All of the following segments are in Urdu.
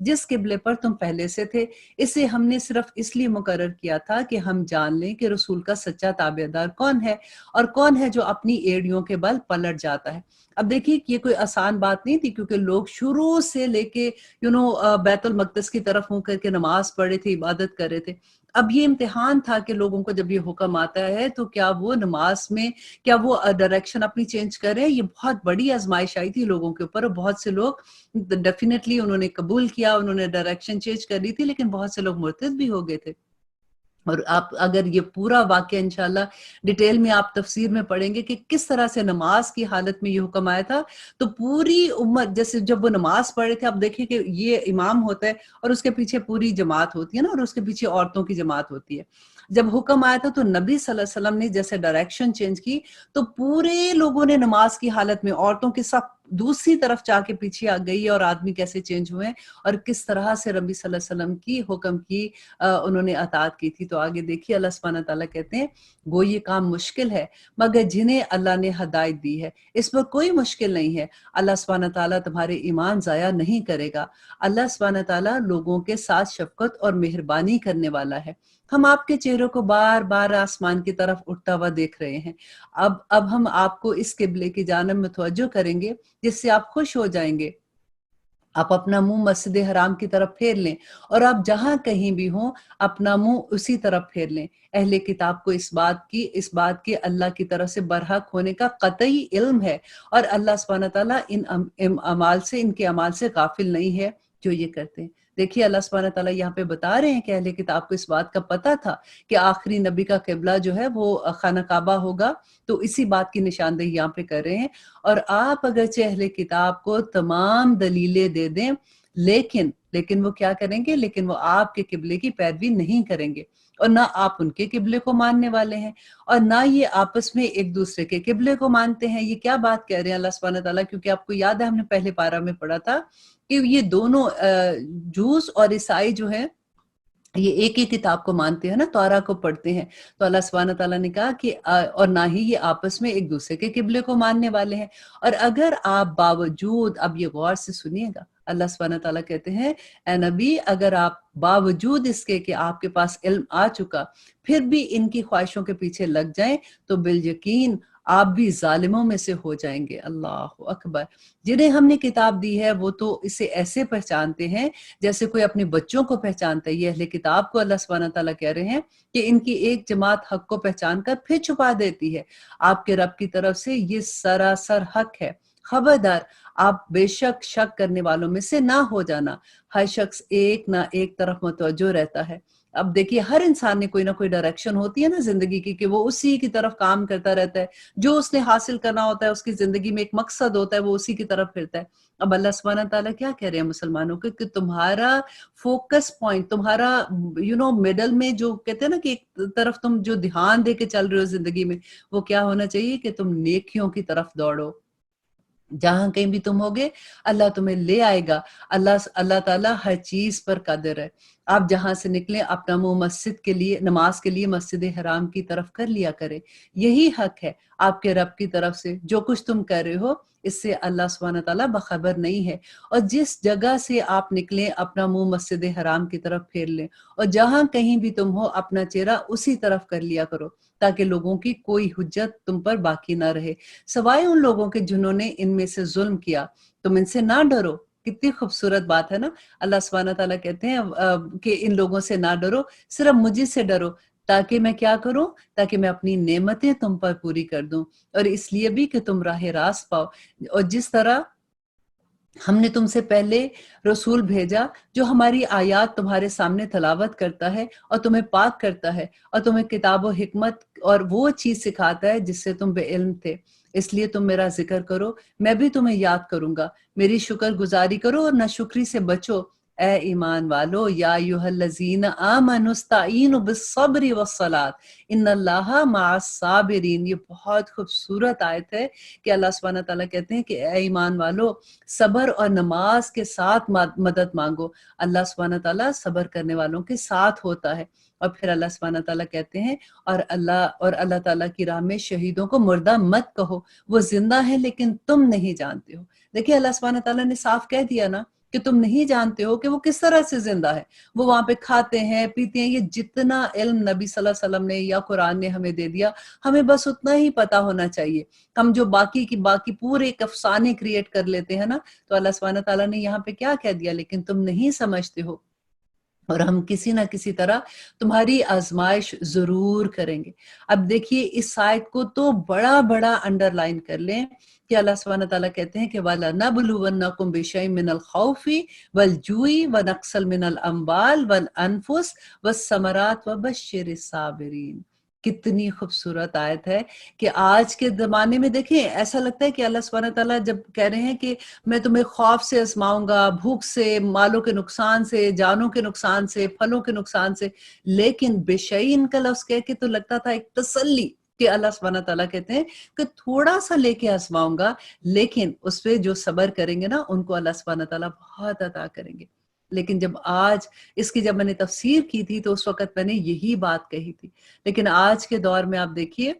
جس قبلے پر تم پہلے سے تھے، اسے ہم نے صرف اس لیے مقرر کیا تھا کہ ہم جان لیں کہ رسول کا سچا تابعدار کون ہے اور کون ہے جو اپنی ایڑیوں کے بل پلٹ جاتا ہے۔ اب دیکھیے یہ کوئی آسان بات نہیں تھی، کیونکہ لوگ شروع سے لے کے بیت المقدس کی طرف منہ کر کے نماز پڑھے تھے، عبادت کر رہے تھے۔ اب یہ امتحان تھا کہ لوگوں کو جب یہ حکم آتا ہے تو کیا وہ نماز میں کیا وہ ڈائریکشن اپنی چینج کریں۔ یہ بہت بڑی آزمائش آئی تھی لوگوں کے اوپر، اور بہت سے لوگ ڈیفینیٹلی انہوں نے قبول کیا، انہوں نے ڈائریکشن چینج کر لی تھی، لیکن بہت سے لوگ مرتد بھی ہو گئے تھے۔ اور آپ اگر یہ پورا واقعہ انشاءاللہ ڈیٹیل میں آپ تفسیر میں پڑھیں گے کہ کس طرح سے نماز کی حالت میں یہ حکم آیا تھا، تو پوری امت جیسے جب وہ نماز پڑھ رہے تھے، اب دیکھیں کہ یہ امام ہوتا ہے اور اس کے پیچھے پوری جماعت ہوتی ہے نا، اور اس کے پیچھے عورتوں کی جماعت ہوتی ہے۔ جب حکم آیا تھا تو نبی صلی اللہ علیہ وسلم نے جیسے ڈائریکشن چینج کی تو پورے لوگوں نے نماز کی حالت میں، عورتوں کی سب دوسری طرف جا کے پیچھے آ گئی، اور آدمی کیسے چینج ہوئے اور کس طرح سے نبی صلی اللہ علیہ وسلم کی حکم کی انہوں نے اطاعت کی تھی۔ تو آگے دیکھیے اللہ سبحانہ تعالیٰ کہتے ہیں گو یہ کام مشکل ہے مگر جنہیں اللہ نے ہدایت دی ہے، اس پر کوئی مشکل نہیں ہے۔ اللہ سبحانہ تعالیٰ تمہارے ایمان ضائع نہیں کرے گا۔ اللہ سبحانہ تعالیٰ لوگوں کے ساتھ شفقت اور مہربانی کرنے والا ہے۔ ہم آپ کے چہروں کو بار بار آسمان کی طرف اٹھتا ہوا دیکھ رہے ہیں۔ اب ہم آپ کو اس قبلے کی جانب متوجہ کریں گے جس سے آپ خوش ہو جائیں گے۔ آپ اپنا منہ مسجد حرام کی طرف پھیر لیں، اور آپ جہاں کہیں بھی ہوں اپنا منہ اسی طرف پھیر لیں۔ اہل کتاب کو اس بات کی اللہ کی طرف سے برحق ہونے کا قطعی علم ہے، اور اللہ سبحانہ تعالیٰ ان کے اعمال سے غافل نہیں ہے جو یہ کرتے ہیں۔ دیکھیے اللہ سبحانہ تعالیٰ یہاں پہ بتا رہے ہیں کہ اہل کتاب کو اس بات کا پتہ تھا کہ آخری نبی کا قبلہ جو ہے وہ خانہ کعبہ ہوگا، تو اسی بات کی نشاندہی یہاں پہ کر رہے ہیں۔ اور آپ اگرچہ اہل کتاب کو تمام دلیلیں دے دیں، لیکن وہ کیا کریں گے؟ لیکن وہ آپ کے قبلے کی پیروی نہیں کریں گے، اور نہ آپ ان کے قبلے کو ماننے والے ہیں، اور نہ یہ آپس میں ایک دوسرے کے قبلے کو مانتے ہیں۔ یہ کیا بات کہہ رہے ہیں اللہ سبحانہ تعالیٰ؟ کیونکہ آپ کو یاد ہے ہم نے پہلے پارہ میں پڑھا تھا کہ یہ دونوں جوز اور عیسائی جو ہیں یہ ایک ہی کتاب کو مانتے ہیں نا، توراہ کو پڑھتے ہیں۔ تو اللہ سبحانہ تعالیٰ نے کہا کہ اور نہ ہی یہ آپس میں ایک دوسرے کے قبلے کو ماننے والے ہیں۔ اور اگر آپ باوجود، اب یہ غور سے سنیے گا، اللہ سبحانہ تعالیٰ کہتے ہیں اے نبی اگر آپ باوجود اس کے کہ آپ کے پاس علم آ چکا پھر بھی ان کی خواہشوں کے پیچھے لگ جائیں تو بالیقین آپ بھی ظالموں میں سے ہو جائیں گے۔ اللہ اکبر۔ جنہیں ہم نے کتاب دی ہے وہ تو اسے ایسے پہچانتے ہیں جیسے کوئی اپنے بچوں کو پہچانتا ہے۔ یہ اہل کتاب کو اللہ سبحانہ تعالیٰ کہہ رہے ہیں کہ ان کی ایک جماعت حق کو پہچان کر پھر چھپا دیتی ہے۔ آپ کے رب کی طرف سے یہ سراسر حق ہے، خبردار آپ بے شک کرنے والوں میں سے نہ ہو جانا۔ ہر شخص ایک نہ ایک طرف متوجہ رہتا ہے۔ اب دیکھیے ہر انسان نے کوئی نہ کوئی ڈائریکشن ہوتی ہے نا زندگی کی، کہ وہ اسی کی طرف کام کرتا رہتا ہے، جو اس نے حاصل کرنا ہوتا ہے، اس کی زندگی میں ایک مقصد ہوتا ہے، وہ اسی کی طرف پھرتا ہے۔ اب اللہ سبحانہ تعالیٰ کیا کہہ رہے ہیں مسلمانوں کو کہ تمہارا فوکس پوائنٹ، تمہارا مڈل میں جو کہتے ہیں نا کہ ایک طرف تم جو دھیان دے کے چل رہے ہو زندگی میں، وہ کیا ہونا چاہیے کہ تم نیکیوں کی طرف دوڑو۔ جہاں کہیں بھی تم ہوگے اللہ تمہیں لے آئے گا۔ اللہ تعالیٰ ہر چیز پر قادر ہے۔ آپ جہاں سے نکلیں اپنا منہ مسجد کے لیے، نماز کے لیے مسجد حرام کی طرف کر لیا کرے۔ یہی حق ہے آپ کے رب کی طرف سے۔ جو کچھ تم کر رہے ہو اس سے اللہ سبحانہ تعالیٰ بخبر نہیں ہے۔ اور جس جگہ سے آپ نکلیں اپنا منہ مسجد حرام کی طرف پھیر لیں، اور جہاں کہیں بھی تم ہو اپنا چہرہ اسی طرف کر لیا کرو، تاکہ لوگوں کی کوئی حجت تم پر باقی نہ رہے سوائے ان لوگوں کے جنہوں نے ان میں سے ظلم کیا۔ تم ان سے نہ ڈرو۔ کتنی خوبصورت بات ہے نا۔ اللہ سبحانہ تعالیٰ کہتے ہیں کہ ان لوگوں سے نہ ڈرو، صرف مجھے سے ڈرو، تاکہ میں کیا کروں؟ تاکہ میں اپنی نعمتیں تم پر پوری کر دوں، اور اس لیے بھی کہ تم راہ راست پاؤ۔ اور جس طرح ہم نے تم سے پہلے رسول بھیجا جو ہماری آیات تمہارے سامنے تلاوت کرتا ہے اور تمہیں پاک کرتا ہے اور تمہیں کتاب و حکمت اور وہ چیز سکھاتا ہے جس سے تم بے علم تھے، اس لیے تم میرا ذکر کرو، میں بھی تمہیں یاد کروں گا۔ میری شکر گزاری کرو اور ناشکری سے بچو۔ اے ایمان والو، یا ایھا الذین آمنوا استعینوا بالصبر والصلاۃ ان اللہ مع الصابرین۔ یہ بہت خوبصورت آیت ہے کہ اللہ سبحانہ تعالیٰ کہتے ہیں کہ اے ایمان والو صبر اور نماز کے ساتھ مدد مانگو۔ اللہ سبحانہ تعالیٰ صبر کرنے والوں کے ساتھ ہوتا ہے۔ اور پھر اللہ سبحانہ تعالیٰ کہتے ہیں اور اللہ تعالیٰ کی راہ میں شہیدوں کو مردہ مت کہو، وہ زندہ ہیں لیکن تم نہیں جانتے ہو۔ دیکھیں اللہ سبحانہ تعالیٰ نے صاف کہہ دیا نا کہ تم نہیں جانتے ہو کہ وہ کس طرح سے زندہ ہے. وہ وہاں پہ کھاتے ہیں پیتے ہیں. یہ جتنا علم نبی صلی اللہ علیہ وسلم نے یا قرآن نے ہمیں دے دیا, ہمیں بس اتنا ہی پتا ہونا چاہیے. ہم جو باقی پورے ایک افسانے کریٹ کر لیتے ہیں نا, تو اللہ سبحانہ تعالیٰ نے یہاں پہ کیا کہہ دیا, لیکن تم نہیں سمجھتے ہو, اور ہم کسی نہ کسی طرح تمہاری آزمائش ضرور کریں گے. اب دیکھیے اس آیت کو تو بڑا انڈر لائن کر لیں کہ اللہ سبحانہ تعالیٰ کہتے ہیں کہ وَلَنَبْلُوَنَّكُمْ بِشَيْءٍ مِّنَ الْخَوْفِ وَالْجُوعِ وَنَقْصٍ مِّنَ الْأَمْوَالِ وَالْأَنفُسِ وَالثَّمَرَاتِ وَبَشِّرِ الصَّابِرِينَ. کتنی خوبصورت آیت ہے کہ آج کے زمانے میں دیکھیں ایسا لگتا ہے کہ اللہ سبحانہ تعالیٰ جب کہہ رہے ہیں کہ میں تمہیں خوف سے آزماؤں گا, بھوک سے, مالوں کے نقصان سے, جانوں کے نقصان سے, پھلوں کے نقصان سے, لیکن بشعین کا لفظ کہہ کے تو لگتا تھا ایک تسلی کہ اللہ سبحانہ تعالیٰ کہتے ہیں کہ تھوڑا سا لے کے آزماؤں گا, لیکن اس پہ جو صبر کریں گے نا ان کو اللہ سبحانہ تعالیٰ بہت عطا کریں گے. لیکن جب میں نے تفسیر کی تھی تو اس وقت میں نے یہی بات کہی تھی. لیکن آج کے دور میں آپ دیکھیے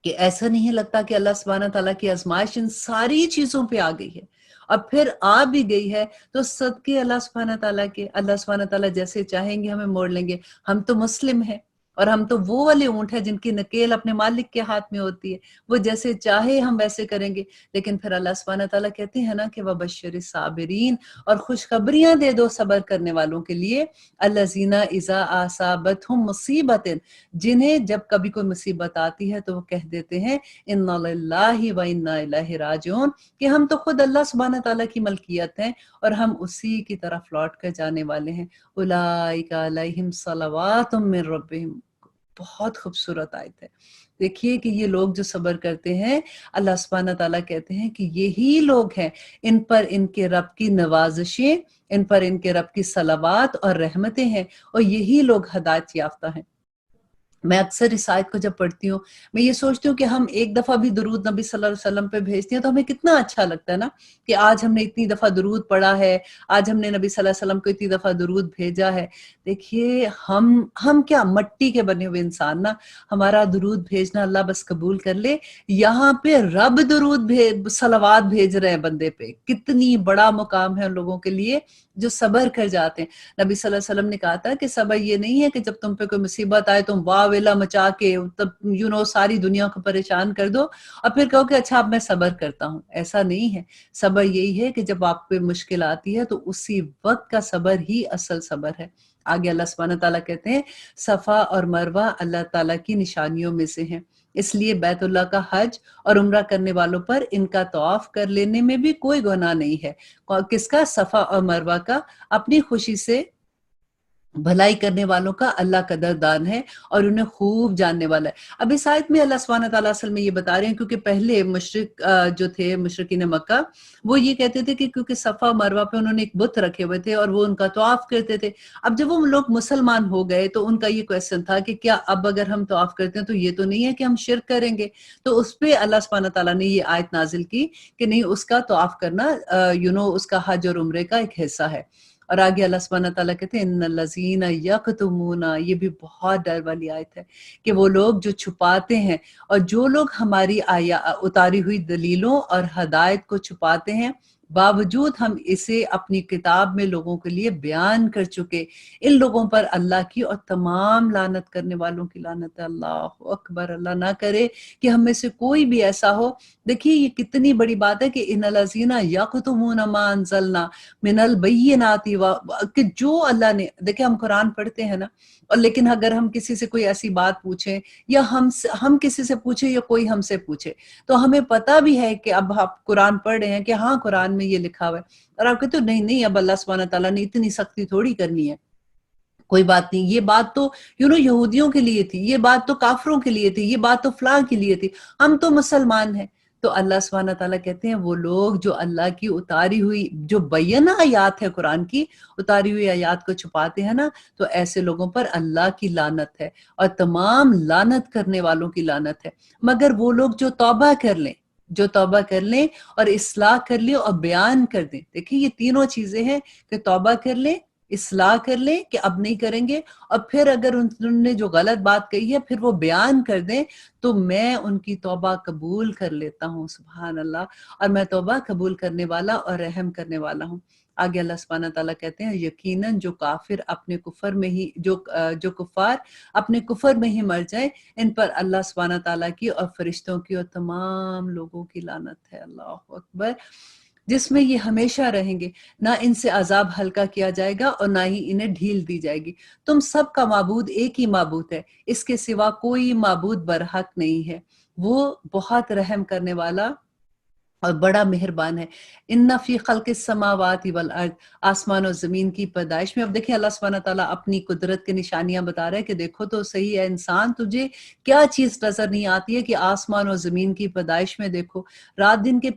کہ ایسا نہیں لگتا کہ اللہ سبحانہ تعالیٰ کی آزمائش ان ساری چیزوں پہ آ گئی ہے, اور پھر آ بھی گئی ہے تو صدقے اللہ سبحانہ تعالیٰ کے, اللہ سبحانہ تعالیٰ جیسے چاہیں گے ہمیں موڑ لیں گے. ہم تو مسلم ہیں, اور ہم تو وہ والے اونٹ ہیں جن کی نکیل اپنے مالک کے ہاتھ میں ہوتی ہے, وہ جیسے چاہے ہم ویسے کریں گے. لیکن پھر اللہ سبحانہ تعالیٰ کہتے ہیں نا کہ وَبَشِّرِ الصَّابِرِينَ, اور خوشخبریاں دے دو صبر کرنے والوں کے لیے, الَّذِينَ إِذَا أَصَابَتْهُم مُّصِیبَةٌ, جنہیں جب کبھی کوئی مصیبت آتی ہے تو وہ کہہ دیتے ہیں اِنَّا لِلَّهِ وَإِنَّا إِلَيْهِ رَاجِعُونَ, کہ ہم تو خود اللہ سبحانہ تعالیٰ کی ملکیت ہیں اور ہم اسی کی طرف لوٹ کر جانے والے ہیں. أُولَٰئِکَ عَلَیْہِمْ صَلَوَاتٌ مِّن رَّبِّہِمْ. بہت خوبصورت آیت ہے. دیکھیے کہ یہ لوگ جو صبر کرتے ہیں, اللہ سبحانہ تعالیٰ کہتے ہیں کہ یہی لوگ ہیں, ان پر ان کے رب کی نوازشیں, ان پر ان کے رب کی صلوات اور رحمتیں ہیں, اور یہی لوگ ہدایت یافتہ ہیں. میں اکثر اس آیت کو جب پڑھتی ہوں میں یہ سوچتی ہوں کہ ہم ایک دفعہ بھی درود نبی صلی اللہ علیہ وسلم پہ بھیجتے ہیں تو ہمیں کتنا اچھا لگتا ہے نا, کہ آج ہم نے اتنی دفعہ درود پڑھا ہے, آج ہم نے نبی صلی اللہ علیہ وسلم کو اتنی دفعہ درود بھیجا ہے. دیکھیے ہم کیا مٹی کے بنے ہوئے انسان نا, ہمارا درود بھیجنا اللہ بس قبول کر لے. یہاں پہ رب درود صلوات بھیج رہے ہیں بندے پہ, کتنی بڑا مقام ہے ان لوگوں کے لیے جو صبر کر جاتے ہیں. نبی صلی اللہ علیہ وسلم نے کہا تھا کہ صبر یہ نہیں ہے کہ جب تم پہ کوئی مصیبت آئے تم واہ ویلا مچا کے تب ساری دنیا کو پریشان کر دو اور پھر کہو کہ اچھا اب میں صبر کرتا ہوں. ایسا نہیں ہے. صبر یہی ہے کہ جب آپ پہ مشکل آتی ہے تو اسی وقت کا صبر ہی اصل صبر ہے. آگے اللہ سبحانہ تعالیٰ کہتے ہیں صفا اور مروہ اللہ تعالیٰ کی نشانیوں میں سے ہیں, اس لیے بیت اللہ کا حج اور عمرہ کرنے والوں پر ان کا طواف کر لینے میں بھی کوئی گناہ نہیں ہے. کس کا؟ صفا اور مروہ کا. اپنی خوشی سے بھلائی کرنے والوں کا اللہ قدردان ہے اور انہیں خوب جاننے والا ہے. اب اس آیت میں اللہ سبحانہ تعالیٰ اصل میں یہ بتا رہے ہیں کیونکہ پہلے مشرک جو تھے مشرکین مکہ, وہ یہ کہتے تھے کہ کیونکہ صفا مروہ پہ انہوں نے ایک بت رکھے ہوئے تھے اور وہ ان کا طواف کرتے تھے. اب جب وہ لوگ مسلمان ہو گئے تو ان کا یہ کویسچن تھا کہ کیا اب اگر ہم طواف کرتے ہیں تو یہ تو نہیں ہے کہ ہم شرک کریں گے؟ تو اس پہ اللہ سبحانہ تعالیٰ نے یہ آیت نازل کی کہ نہیں, اس کا طواف کرنا اس کا حج اور عمرے کا ایک حصہ ہے. اور آگے اللہ سبحانہ تعالیٰ کہتے ہیں ان الذین یکتمون, یہ بھی بہت ڈر والی آیت ہے کہ وہ لوگ جو چھپاتے ہیں, اور جو لوگ ہماری اتاری ہوئی دلیلوں اور ہدایت کو چھپاتے ہیں باوجود ہم اسے اپنی کتاب میں لوگوں کے لیے بیان کر چکے, ان لوگوں پر اللہ کی اور تمام لعنت کرنے والوں کی لعنت ہے. اللہ اکبر. اللہ نہ کرے کہ ہم میں سے کوئی بھی ایسا ہو. دیکھیے یہ کتنی بڑی بات ہے کہ ان الذین یکتمون ما انزلنا من البینات, کہ جو اللہ نے, دیکھیں ہم قرآن پڑھتے ہیں نا, اور لیکن اگر ہم کسی سے کوئی ایسی بات پوچھیں یا ہم کسی سے پوچھیں یا کوئی ہم سے پوچھے تو ہمیں پتہ بھی ہے کہ اب آپ قرآن پڑھ رہے ہیں کہ ہاں قرآن میں یہ لکھا ہوا ہے, اور آپ کہتے ہو نہیں اب اللہ سبحانہ تعالیٰ نے اتنی سختی تھوڑی کرنی ہے, کوئی بات نہیں, یہ بات تو یہودیوں کے لیے تھی, یہ بات تو کافروں کے لیے تھی, یہ بات تو فلاں کے لیے تھی, ہم تو مسلمان ہیں. تو اللہ سبحانہ تعالیٰ کہتے ہیں وہ لوگ جو اللہ کی اتاری ہوئی جو بینہ آیات ہے, قرآن کی اتاری ہوئی آیات کو چھپاتے ہیں نا, تو ایسے لوگوں پر اللہ کی لعنت ہے اور تمام لعنت کرنے والوں کی لعنت ہے. مگر وہ لوگ جو توبہ کر لیں اور اصلاح کر لیں اور بیان کر دیں. دیکھیں یہ تینوں چیزیں ہیں کہ توبہ کر لیں, اصلاح کر لیں کہ اب نہیں کریں گے، اور پھر اگر انہوں نے جو غلط بات کہی ہے پھر وہ بیان کر دیں تو میں ان کی توبہ قبول کر لیتا ہوں. سبحان اللہ. اور میں توبہ قبول کرنے والا اور رحم کرنے والا ہوں. آگے اللہ سبحانہ تعالیٰ کہتے ہیں یقیناً جو کافر اپنے کفر میں ہی جو کفار اپنے کفر میں ہی مر جائیں ان پر اللہ سبحانہ تعالیٰ کی اور فرشتوں کی اور تمام لوگوں کی لعنت ہے. اللہ اکبر. جس میں یہ ہمیشہ رہیں گے، نہ ان سے عذاب ہلکا کیا جائے گا اور نہ ہی انہیں ڈھیل دی جائے گی. تم سب کا معبود ایک ہی معبود ہے، اس کے سوا کوئی معبود برحق نہیں ہے. وہ بہت رحم کرنے والا اور بڑا مہربان ہے. ان فی خلق السماوات والارض، آسمان اور زمین کی پیدائش میں. اب دیکھیں اللہ سبحانہ تعالیٰ اپنی قدرت کے نشانیاں بتا رہے ہیں کہ دیکھو تو صحیح ہے انسان، تجھے کیا چیز نظر نہیں آتی ہے کہ آسمان اور زمین کی پیدائش میں دیکھو، رات دن کے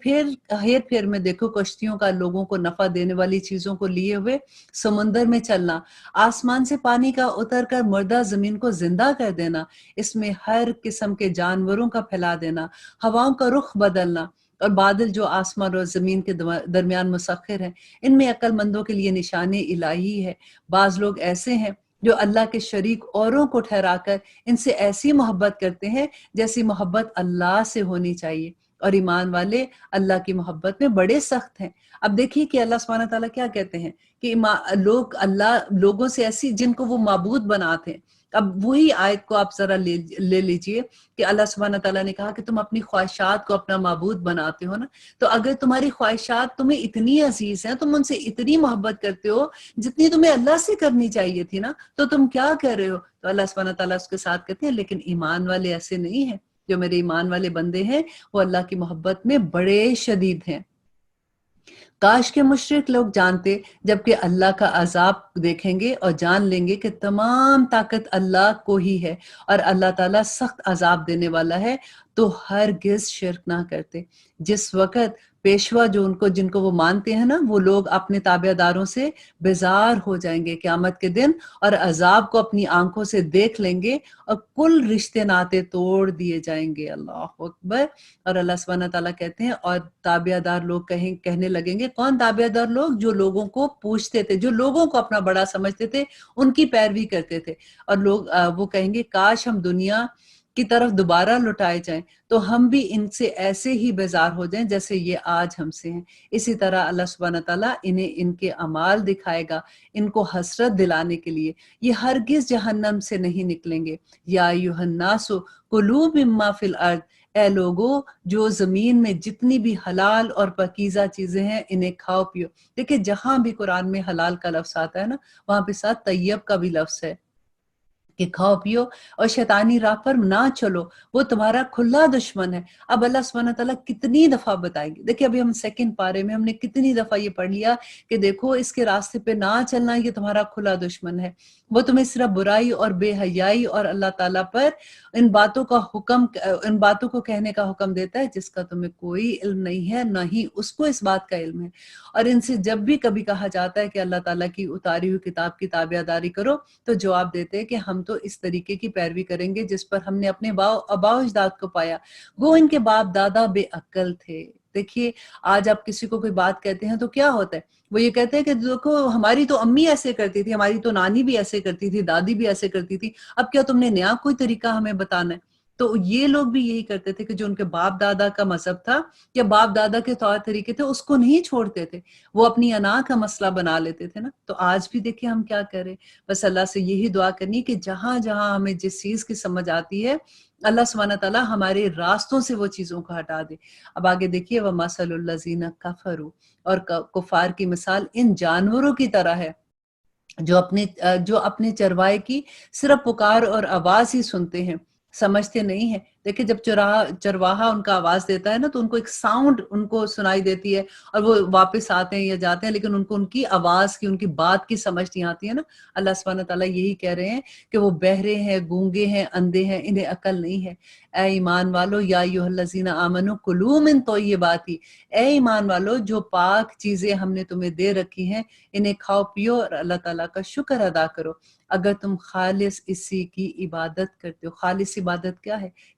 ہیر پھیر میں دیکھو، کشتیوں کا لوگوں کو نفع دینے والی چیزوں کو لیے ہوئے سمندر میں چلنا، آسمان سے پانی کا اتر کر مردہ زمین کو زندہ کر دینا، اس میں ہر قسم کے جانوروں کا پھیلا دینا، ہواؤں کا رخ بدلنا، اور بادل جو آسمان اور زمین کے درمیان مسخر ہیں. ان میں عقل مندوں کے لیے نشان الہی ہے. بعض لوگ ایسے ہیں جو اللہ کے شریک اوروں کو ٹھہرا کر ان سے ایسی محبت کرتے ہیں جیسی محبت اللہ سے ہونی چاہیے، اور ایمان والے اللہ کی محبت میں بڑے سخت ہیں. اب دیکھیے کہ اللہ سبحانہ تعالیٰ کیا کہتے ہیں کہ لوگوں سے ایسی جن کو وہ معبود بناتے ہیں. اب وہی آیت کو آپ ذرا لے لیجئے کہ اللہ سبحانہ تعالیٰ نے کہا کہ تم اپنی خواہشات کو اپنا معبود بناتے ہو نا، تو اگر تمہاری خواہشات تمہیں اتنی عزیز ہیں، تم ان سے اتنی محبت کرتے ہو جتنی تمہیں اللہ سے کرنی چاہیے تھی نا، تو تم کیا کر رہے ہو؟ تو اللہ سبحانہ تعالیٰ اس کے ساتھ کہتے ہیں لیکن ایمان والے ایسے نہیں ہیں. جو میرے ایمان والے بندے ہیں وہ اللہ کی محبت میں بڑے شدید ہیں. کاش کے مشرک لوگ جانتے جبکہ اللہ کا عذاب دیکھیں گے اور جان لیں گے کہ تمام طاقت اللہ کو ہی ہے اور اللہ تعالیٰ سخت عذاب دینے والا ہے، تو ہرگز شرک نہ کرتے. جس وقت پیشوا جن کو وہ مانتے ہیں نا، وہ لوگ اپنے تابع داروں سے بیزار ہو جائیں گے قیامت کے دن اور عذاب کو اپنی آنکھوں سے دیکھ لیں گے اور کل رشتے ناطے توڑ دیے جائیں گے. اللہ اکبر. اور اللہ سبحانہ تعالیٰ کہتے ہیں اور تابع دار لوگ کہنے لگیں گے. کون تابع دار لوگ؟ جو لوگوں کو پوچھتے تھے، جو لوگوں کو اپنا بڑا سمجھتے تھے، ان کی پیروی کرتے تھے. اور لوگ وہ کہیں گے کاش ہم دنیا کی طرف دوبارہ لوٹائے جائیں تو ہم بھی ان سے ایسے ہی بیزار ہو جائیں جیسے یہ آج ہم سے ہیں. اسی طرح اللہ سبحانہ تعالیٰ انہیں ان کے اعمال دکھائے گا ان کو حسرت دلانے کے لیے. یہ ہرگز جہنم سے نہیں نکلیں گے. یا ایھا الناس کلوا مما فی الارض، اے لوگو جو زمین میں جتنی بھی حلال اور پاکیزہ چیزیں ہیں انہیں کھاؤ پیو. دیکھیں جہاں بھی قرآن میں حلال کا لفظ آتا ہے نا، وہاں پہ ساتھ طیب کا بھی لفظ ہے کہ کھاؤ پیو اور شیطانی راہ پر نہ چلو، وہ تمہارا کھلا دشمن ہے. اب اللہ سبحانہ تعالیٰ کتنی دفعہ بتائیں گے. دیکھیں ابھی ہم سیکنڈ پارے میں ہم نے کتنی دفعہ یہ پڑھ لیا کہ دیکھو اس کے راستے پہ نہ چلنا، یہ تمہارا کھلا دشمن ہے. وہ تمہیں صرف برائی اور بے حیائی اور اللہ تعالیٰ پر ان باتوں کو کہنے کا حکم دیتا ہے جس کا تمہیں کوئی علم نہیں ہے، نہ ہی اس کو اس بات کا علم ہے. اور ان سے جب بھی کبھی کہا جاتا ہے کہ اللہ تعالیٰ کی اتاری ہوئی کتاب کی تابع داری کرو تو جواب دیتے ہیں کہ ہم تو اس طریقے کی پیروی کریں گے جس پر ہم نے اپنے آباء و اجداد کو پایا، گو ان کے باپ دادا بے عقل تھے. دیکھیے آج آپ کسی کو کوئی بات کہتے ہیں تو کیا ہوتا ہے، وہ یہ کہتے ہیں کہ دیکھو ہماری تو امی ایسے کرتی تھی، ہماری تو نانی بھی ایسے کرتی تھی، دادی بھی ایسے کرتی تھی، اب کیا تم نے نیا کوئی طریقہ ہمیں بتانا ہے؟ تو یہ لوگ بھی یہی کرتے تھے کہ جو ان کے باپ دادا کا مذہب تھا یا باپ دادا کے طور طریقے تھے اس کو نہیں چھوڑتے تھے، وہ اپنی انا کا مسئلہ بنا لیتے تھے نا. تو آج بھی دیکھیں ہم کیا کریں، بس اللہ سے یہی دعا کرنی کہ جہاں جہاں ہمیں جس چیز کی سمجھ آتی ہے اللہ سبحانہ تعالیٰ ہمارے راستوں سے وہ چیزوں کو ہٹا دے. اب آگے دیکھیے وَمَثَلُ الَّذِينَ كَفَرُوا، اور کفار کی مثال ان جانوروں کی طرح ہے جو اپنے چروائے کی صرف پکار اور آواز ہی سنتے ہیں، سمجھتے نہیں ہیں. دیکھیں جب چرواہا ان کا آواز دیتا ہے نا تو ان کو ایک ساؤنڈ ان کو سنائی دیتی ہے اور وہ واپس آتے ہیں یا جاتے ہیں، لیکن ان کو ان کی آواز کی، ان کی بات کی سمجھ نہیں آتی ہے نا. اللہ سبحانہ تعالیٰ یہی کہہ رہے ہیں کہ وہ بہرے ہیں، گونگے ہیں، اندھے ہیں، انہیں عقل نہیں ہے. اے ایمان والو یا ایھا الذین آمنوا کلوا من طیبات، اے ایمان والو جو پاک چیزیں ہم نے تمہیں دے رکھی ہیں انہیں کھاؤ پیو اور اللہ تعالیٰ کا شکر ادا کرو اگر تم خالص اسی کی عبادت کرتے ہو. خالص عبادت کیا ہے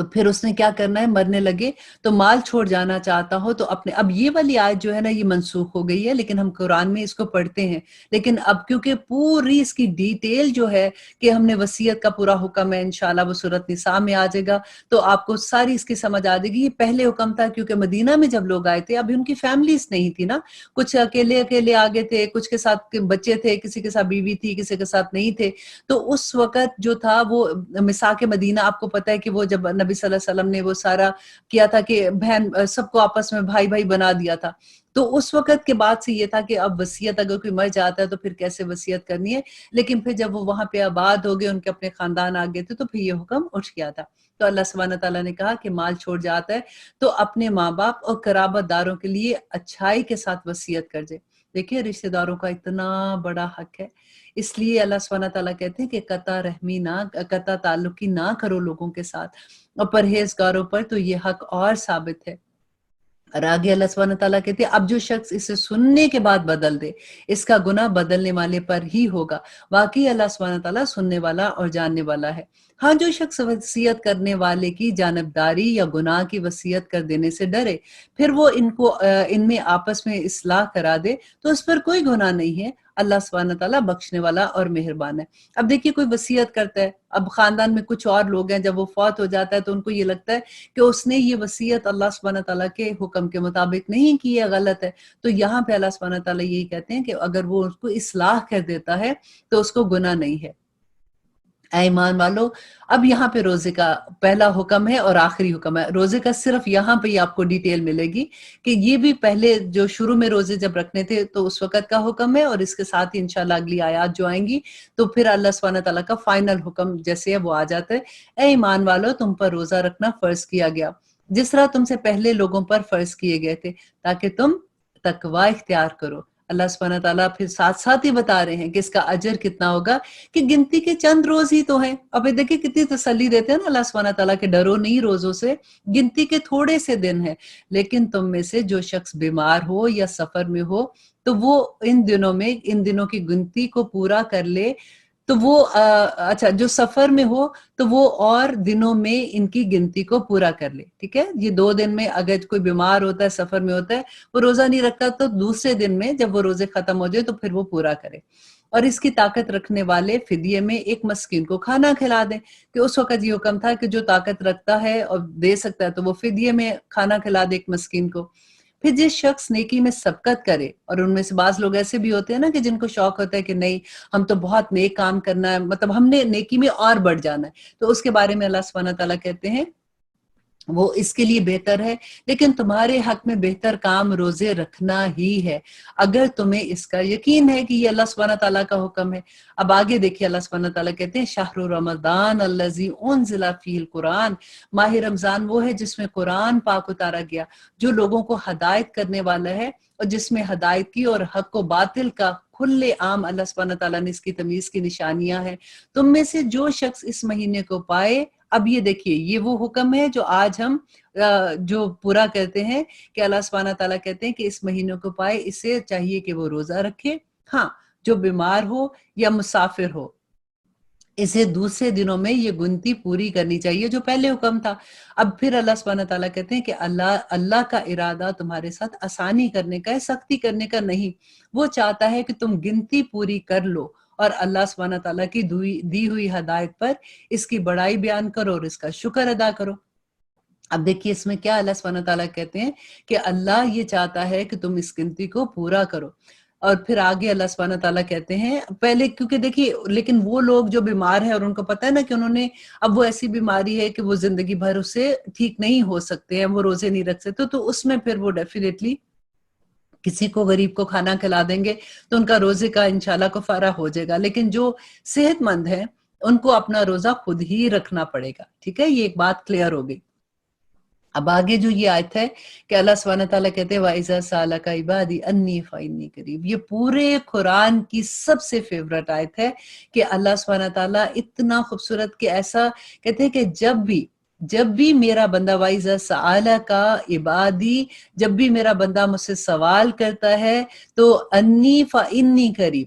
تو پھر اس نے کیا کرنا ہے، مرنے لگے تو مال چھوڑ جانا چاہتا ہو تو اپنے، اب یہ والی آیت جو ہے نا یہ منسوخ ہو گئی ہے، لیکن ہم قرآن میں اس کو پڑھتے ہیں، لیکن اب کیونکہ پوری اس کی ڈیٹیل جو ہے کہ ہم نے وصیت کا پورا حکم ہے، انشاءاللہ وہ سورۃ نساء میں آ جائے گا تو آپ کو ساری اس کی سمجھ آ جائے گی۔ یہ پہلے حکم تھا کیونکہ مدینہ میں جب لوگ آئے تھے ابھی ان کی فیملیز نہیں تھی نا، کچھ اکیلے اکیلے آگے تھے، کچھ کے ساتھ بچے تھے، کسی کے ساتھ بیوی تھی، کسی کے ساتھ نہیں تھے، تو اس وقت جو تھا وہ میثاق مدینہ، آپ کو پتہ ہے کہ وہ جب نبی صلی اللہ علیہ وسلم نے وہ سارا کیا تھا کہ بہن سب کو آپس میں بھائی بھائی بنا دیا تھا، تو اس وقت کے بعد سے یہ تھا کہ اب وصیت اگر کوئی مر جاتا ہے تو پھر کیسے وصیت کرنی ہے، لیکن پھر جب وہ وہاں پہ آباد ہو گئے، ان کے اپنے خاندان آ گئے تھے، تو پھر یہ حکم اٹھ گیا تھا۔ تو اللہ سبحانہ تعالیٰ نے کہا کہ مال چھوڑ جاتا ہے تو اپنے ماں باپ اور قرابت داروں کے لیے اچھائی کے ساتھ وصیت کر دے۔ دیکھیے رشتہ داروں کا اتنا بڑا حق ہے، اس لیے اللہ سبحانہ تعالیٰ کہتے ہیں کہ قطع تعلقی نہ کرو لوگوں کے ساتھ، اور پرہیزگاروں پر تو یہ حق اور ثابت ہے۔ اور آگے اللہ سبحانہ تعالیٰ کہتے ہیں اب جو شخص اسے سننے کے بعد بدل دے اس کا گناہ بدلنے والے پر ہی ہوگا، واقعی اللہ سبحانہ تعالیٰ سننے والا اور جاننے والا ہے۔ ہاں جو شخص وصیت کرنے والے کی جانبداری یا گناہ کی وصیت کر دینے سے ڈرے پھر وہ ان میں آپس میں اصلاح کرا دے تو اس پر کوئی گناہ نہیں ہے، اللہ سبحانہ تعالیٰ بخشنے والا اور مہربان ہے۔ اب دیکھیے کوئی وصیت کرتا ہے، اب خاندان میں کچھ اور لوگ ہیں، جب وہ فوت ہو جاتا ہے تو ان کو یہ لگتا ہے کہ اس نے یہ وصیت اللہ سبحانہ تعالیٰ کے حکم کے مطابق نہیں کی ہے، غلط ہے، تو یہاں پہ اللہ سبحانہ تعالیٰ یہی کہتے ہیں کہ اگر وہ اس کو اصلاح کر دیتا ہے تو اس کو گناہ نہیں ہے۔ اے ایمان والو، اب یہاں پہ روزے کا پہلا حکم ہے اور آخری حکم ہے۔ روزے کا صرف یہاں پہ ہی آپ کو ڈیٹیل ملے گی کہ یہ بھی پہلے جو شروع میں روزے جب رکھنے تھے تو اس وقت کا حکم ہے، اور اس کے ساتھ ہی انشاءاللہ اگلی آیات جو آئیں گی تو پھر اللہ سبحانہ تعالیٰ کا فائنل حکم جیسے ہے وہ آ جاتا ہے۔ اے ایمان والو، تم پر روزہ رکھنا فرض کیا گیا جس طرح تم سے پہلے لوگوں پر فرض کیے گئے تھے تاکہ تم تقوی اختیار کرو۔ اللہ سبحانہ تعالیٰ پھر ساتھ ساتھ ہی بتا رہے ہیں کہ اس کا اجر کتنا ہوگا، کہ گنتی کے چند روز ہی تو ہیں۔ اب دیکھیں کتنی تسلی دیتے ہیں نا اللہ سبحانہ تعالیٰ کہ ڈرو نہیں روزوں سے، گنتی کے تھوڑے سے دن ہیں، لیکن تم میں سے جو شخص بیمار ہو یا سفر میں ہو تو وہ ان دنوں کی گنتی کو پورا کر لے، تو وہ اچھا جو سفر میں ہو تو وہ اور دنوں میں ان کی گنتی کو پورا کر لے، ٹھیک ہے۔ یہ 2 دن میں اگر کوئی بیمار ہوتا ہے، سفر میں ہوتا ہے، وہ روزہ نہیں رکھتا تو دوسرے دن میں جب وہ روزے ختم ہو جائے تو پھر وہ پورا کرے۔ اور اس کی طاقت رکھنے والے فدیے میں ایک مسکین کو کھانا کھلا دیں، کہ اس وقت یہ حکم تھا کہ جو طاقت رکھتا ہے اور دے سکتا ہے تو وہ فدیے میں کھانا کھلا دے ایک مسکین کو۔ پھر جس شخص نیکی میں سبقت کرے، اور ان میں سے بعض لوگ ایسے بھی ہوتے ہیں نا کہ جن کو شوق ہوتا ہے کہ نہیں ہم تو بہت نیک کام کرنا ہے، مطلب ہم نے نیکی میں اور بڑھ جانا ہے، تو اس کے بارے میں اللہ سبحانہ تعالیٰ کہتے ہیں وہ اس کے لیے بہتر ہے، لیکن تمہارے حق میں بہتر کام روزے رکھنا ہی ہے اگر تمہیں اس کا یقین ہے کہ یہ اللہ سبحانہ تعالیٰ کا حکم ہے۔ اب آگے دیکھیے اللہ سبحانہ تعالیٰ کہتے ہیں شہر رمضان الذی انزل فیہ القرآن، ماہ رمضان وہ ہے جس میں قرآن پاک اتارا گیا، جو لوگوں کو ہدایت کرنے والا ہے، اور جس میں ہدایت کی اور حق و باطل کا کھلے عام اللہ سبحانہ تعالیٰ نے اس کی تمیز کی نشانیاں ہیں۔ تم میں سے جو شخص اس مہینے کو پائے، اب یہ دیکھیے یہ وہ حکم ہے جو آج ہم جو پورا کرتے ہیں کہ اللہ سبحانہ تعالیٰ کہتے ہیں کہ اس مہینے کو پائے اسے چاہیے کہ وہ روزہ رکھے، ہاں جو بیمار ہو یا مسافر ہو اسے دوسرے دنوں میں یہ گنتی پوری کرنی چاہیے جو پہلے حکم تھا۔ اب پھر اللہ سبحانہ تعالیٰ کہتے ہیں کہ اللہ کا ارادہ تمہارے ساتھ آسانی کرنے کا ہے، سختی کرنے کا نہیں، وہ چاہتا ہے کہ تم گنتی پوری کر لو، اور اللہ سبحانہ تعالیٰ کی دی ہوئی ہدایت پر اس کی بڑائی بیان کرو اور اس کا شکر ادا کرو۔ اب دیکھیے اس میں کیا اللہ سبحانہ تعالیٰ کہتے ہیں کہ اللہ یہ چاہتا ہے کہ تم اس گنتی کو پورا کرو، اور پھر آگے اللہ سبحانہ تعالیٰ کہتے ہیں پہلے کیونکہ دیکھیے لیکن وہ لوگ جو بیمار ہیں اور ان کو پتہ ہے نا کہ انہوں نے اب وہ ایسی بیماری ہے کہ وہ زندگی بھر اس سے ٹھیک نہیں ہو سکتے ہیں، وہ روزے نہیں رکھ سکتے، تو اس میں پھر وہ ڈیفینیٹلی کسی کو غریب کو کھانا کھلا دیں گے تو ان کا روزے کا انشاءاللہ کفارہ ہو جائے گا، لیکن جو صحت مند ہیں ان کو اپنا روزہ خود ہی رکھنا پڑے گا، ٹھیک ہے، یہ ایک بات کلیئر ہو گئی۔ اب آگے جو یہ آیت ہے کہ اللہ سبحانہ تعالیٰ کہتے ہیں وَإِذَا سَأَلَكَ عِبَادِي عَنِّي فَإِنِّي قَرِيبٌ، یہ پورے قرآن کی سب سے فیورٹ آیت ہے کہ اللہ سبحانہ تعالیٰ اتنا خوبصورت کہ ایسا کہتے ہیں کہ جب بھی میرا بندہ وَإِذَا سَأَلَكَ عِبَادِي، جب بھی میرا بندہ مجھ سے سوال کرتا ہے تو عَنِّي فَإِنِّي قَرِيب،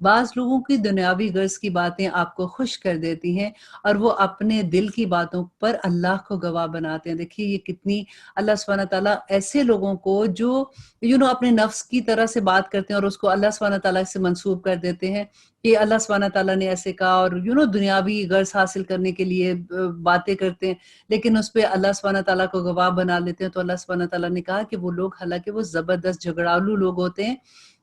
بعض لوگوں کی دنیاوی غرض کی باتیں آپ کو خوش کر دیتی ہیں اور وہ اپنے دل کی باتوں پر اللہ کو گواہ بناتے ہیں. دیکھیے یہ کتنی اللہ سبحانہ تعالیٰ ایسے لوگوں کو جو اپنے نفس کی طرح سے بات کرتے ہیں اور اس کو اللہ سبحانہ تعالیٰ سے منسوب کر دیتے ہیں کہ اللہ سبحانہ تعالیٰ نے ایسے کہا، اور دنیاوی غرض حاصل کرنے کے لیے باتیں کرتے ہیں، لیکن اس پہ اللہ سبحانہ تعالیٰ کو گواہ بنا لیتے ہیں. تو اللہ سبحانہ تعالیٰ نے کہا کہ وہ لوگ حالانکہ وہ زبردست جھگڑالو لوگ ہوتے ہیں.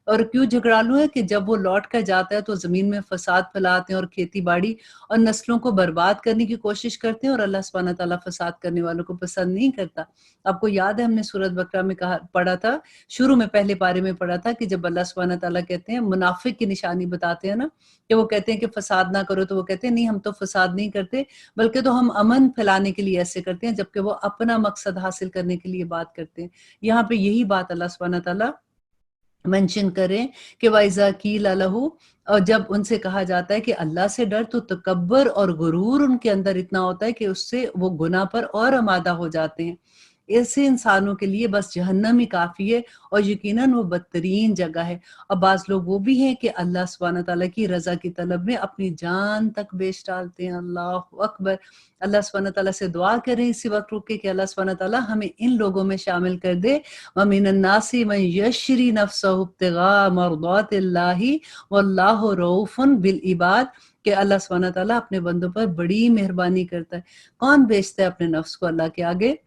اور کیوں جھگڑالو ہے؟ کہ جب وہ لوٹ کر جاتا ہے تو زمین میں فساد پھیلاتے ہیں اور کھیتی باڑی اور نسلوں کو برباد کرنے کی کوشش کرتے ہیں، اور اللہ سبحانہ تعالیٰ فساد کرنے والوں کو پسند نہیں کرتا. آپ کو یاد ہے ہم نے سورۃ بقرہ میں پڑھا تھا، شروع میں پہلے پارے میں پڑھا تھا کہ جب اللہ سبحانہ تعالیٰ کہتے ہیں، منافق کی نشانی بتاتے ہیں نا، کہ وہ کہتے ہیں کہ فساد نہ کرو، تو وہ کہتے ہیں نہیں ہم تو فساد نہیں کرتے، بلکہ تو ہم امن پھیلانے کے لیے ایسے کرتے ہیں، جبکہ وہ اپنا مقصد حاصل کرنے کے لیے بات کرتے ہیں. یہاں پہ یہی بات اللہ سبحانہ تعالیٰ منشن کریں کہ وَإِذَا قِيلَ لَهُ، اور جب ان سے کہا جاتا ہے کہ اللہ سے ڈر، تو تکبر اور غرور ان کے اندر اتنا ہوتا ہے کہ اس سے وہ گناہ پر اور آمادہ ہو جاتے ہیں. ایسے انسانوں کے لیے بس جہنم ہی کافی ہے، اور یقیناً وہ بدترین جگہ ہے. اور بعض لوگ وہ بھی ہیں کہ اللہ سبحانہ تعالیٰ کی رضا کی طلب میں اپنی جان تک بیچ ڈالتے ہیں. اللہ اکبر. اللہ سبحانہ تعالیٰ سے دعا کریں اسی وقت رک کے کہ اللہ سبحانہ تعالیٰ ہمیں ان لوگوں میں شامل کر دے. وَمِنَ النَّاسِ مَن يَشْرِي نَفْسَهُ ابْتِغَاءَ مَرْضَاتِ اللَّهِ وَاللَّهُ رَءُوفٌ بِالْعِبَادِ، کہ اللہ سبحانہ تعالیٰ اپنے بندوں پر بڑی مہربانی کرتا ہے. کون بیچتا ہے اپنے نفس کو اللہ کے آگے؟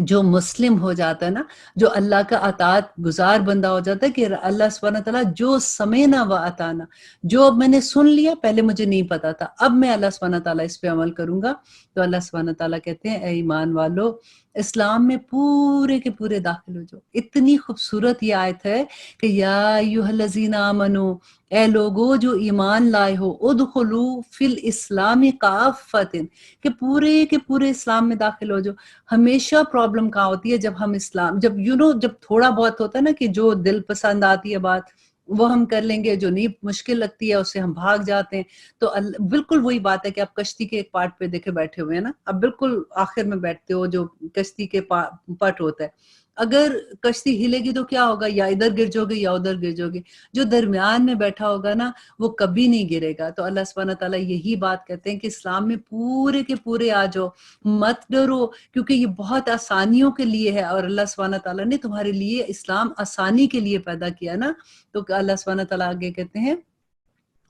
جو مسلم ہو جاتا ہے نا، جو اللہ کا اطاعت گزار بندہ ہو جاتا ہے، کہ اللہ سبحانہ تعالیٰ جو سمینا و اطانا، جو اب میں نے سن لیا، پہلے مجھے نہیں پتا تھا، اب میں اللہ سبحانہ تعالیٰ اس پہ عمل کروں گا. تو اللہ سبحانہ تعالیٰ کہتے ہیں اے ایمان والو، اسلام میں پورے کے پورے داخل ہو جاؤ. اتنی خوبصورت یہ آیت ہے کہ یا ایھا الذین آمنو، اے لوگو جو ایمان لائے ہو، ادخلو فی الاسلام کافۃ، کہ پورے کے پورے اسلام میں داخل ہو جاؤ. ہمیشہ پرابلم کہاں ہوتی ہے؟ جب ہم اسلام، جب جب تھوڑا بہت ہوتا ہے نا کہ جو دل پسند آتی ہے بات وہ ہم کر لیں گے، جو نہیں مشکل لگتی ہے اس سے ہم بھاگ جاتے ہیں. تو بالکل وہی بات ہے کہ آپ کشتی کے ایک پارٹ پہ دیکھے بیٹھے ہوئے ہیں نا، اب بالکل آخر میں بیٹھتے ہو جو کشتی کے پٹ ہوتا ہے. اگر کشتی ہلے گی تو کیا ہوگا؟ یا ادھر گر جاؤ گے یا ادھر گر جاؤ گے. جو درمیان میں بیٹھا ہوگا نا وہ کبھی نہیں گرے گا. تو اللہ سبحانہ تعالیٰ یہی بات کہتے ہیں کہ اسلام میں پورے کے پورے آ جاؤ، مت ڈرو، کیونکہ یہ بہت آسانیوں کے لیے ہے، اور اللہ سبحانہ تعالیٰ نے تمہارے لیے اسلام آسانی کے لیے پیدا کیا نا. تو اللہ سبحانہ تعالیٰ آگے کہتے ہیں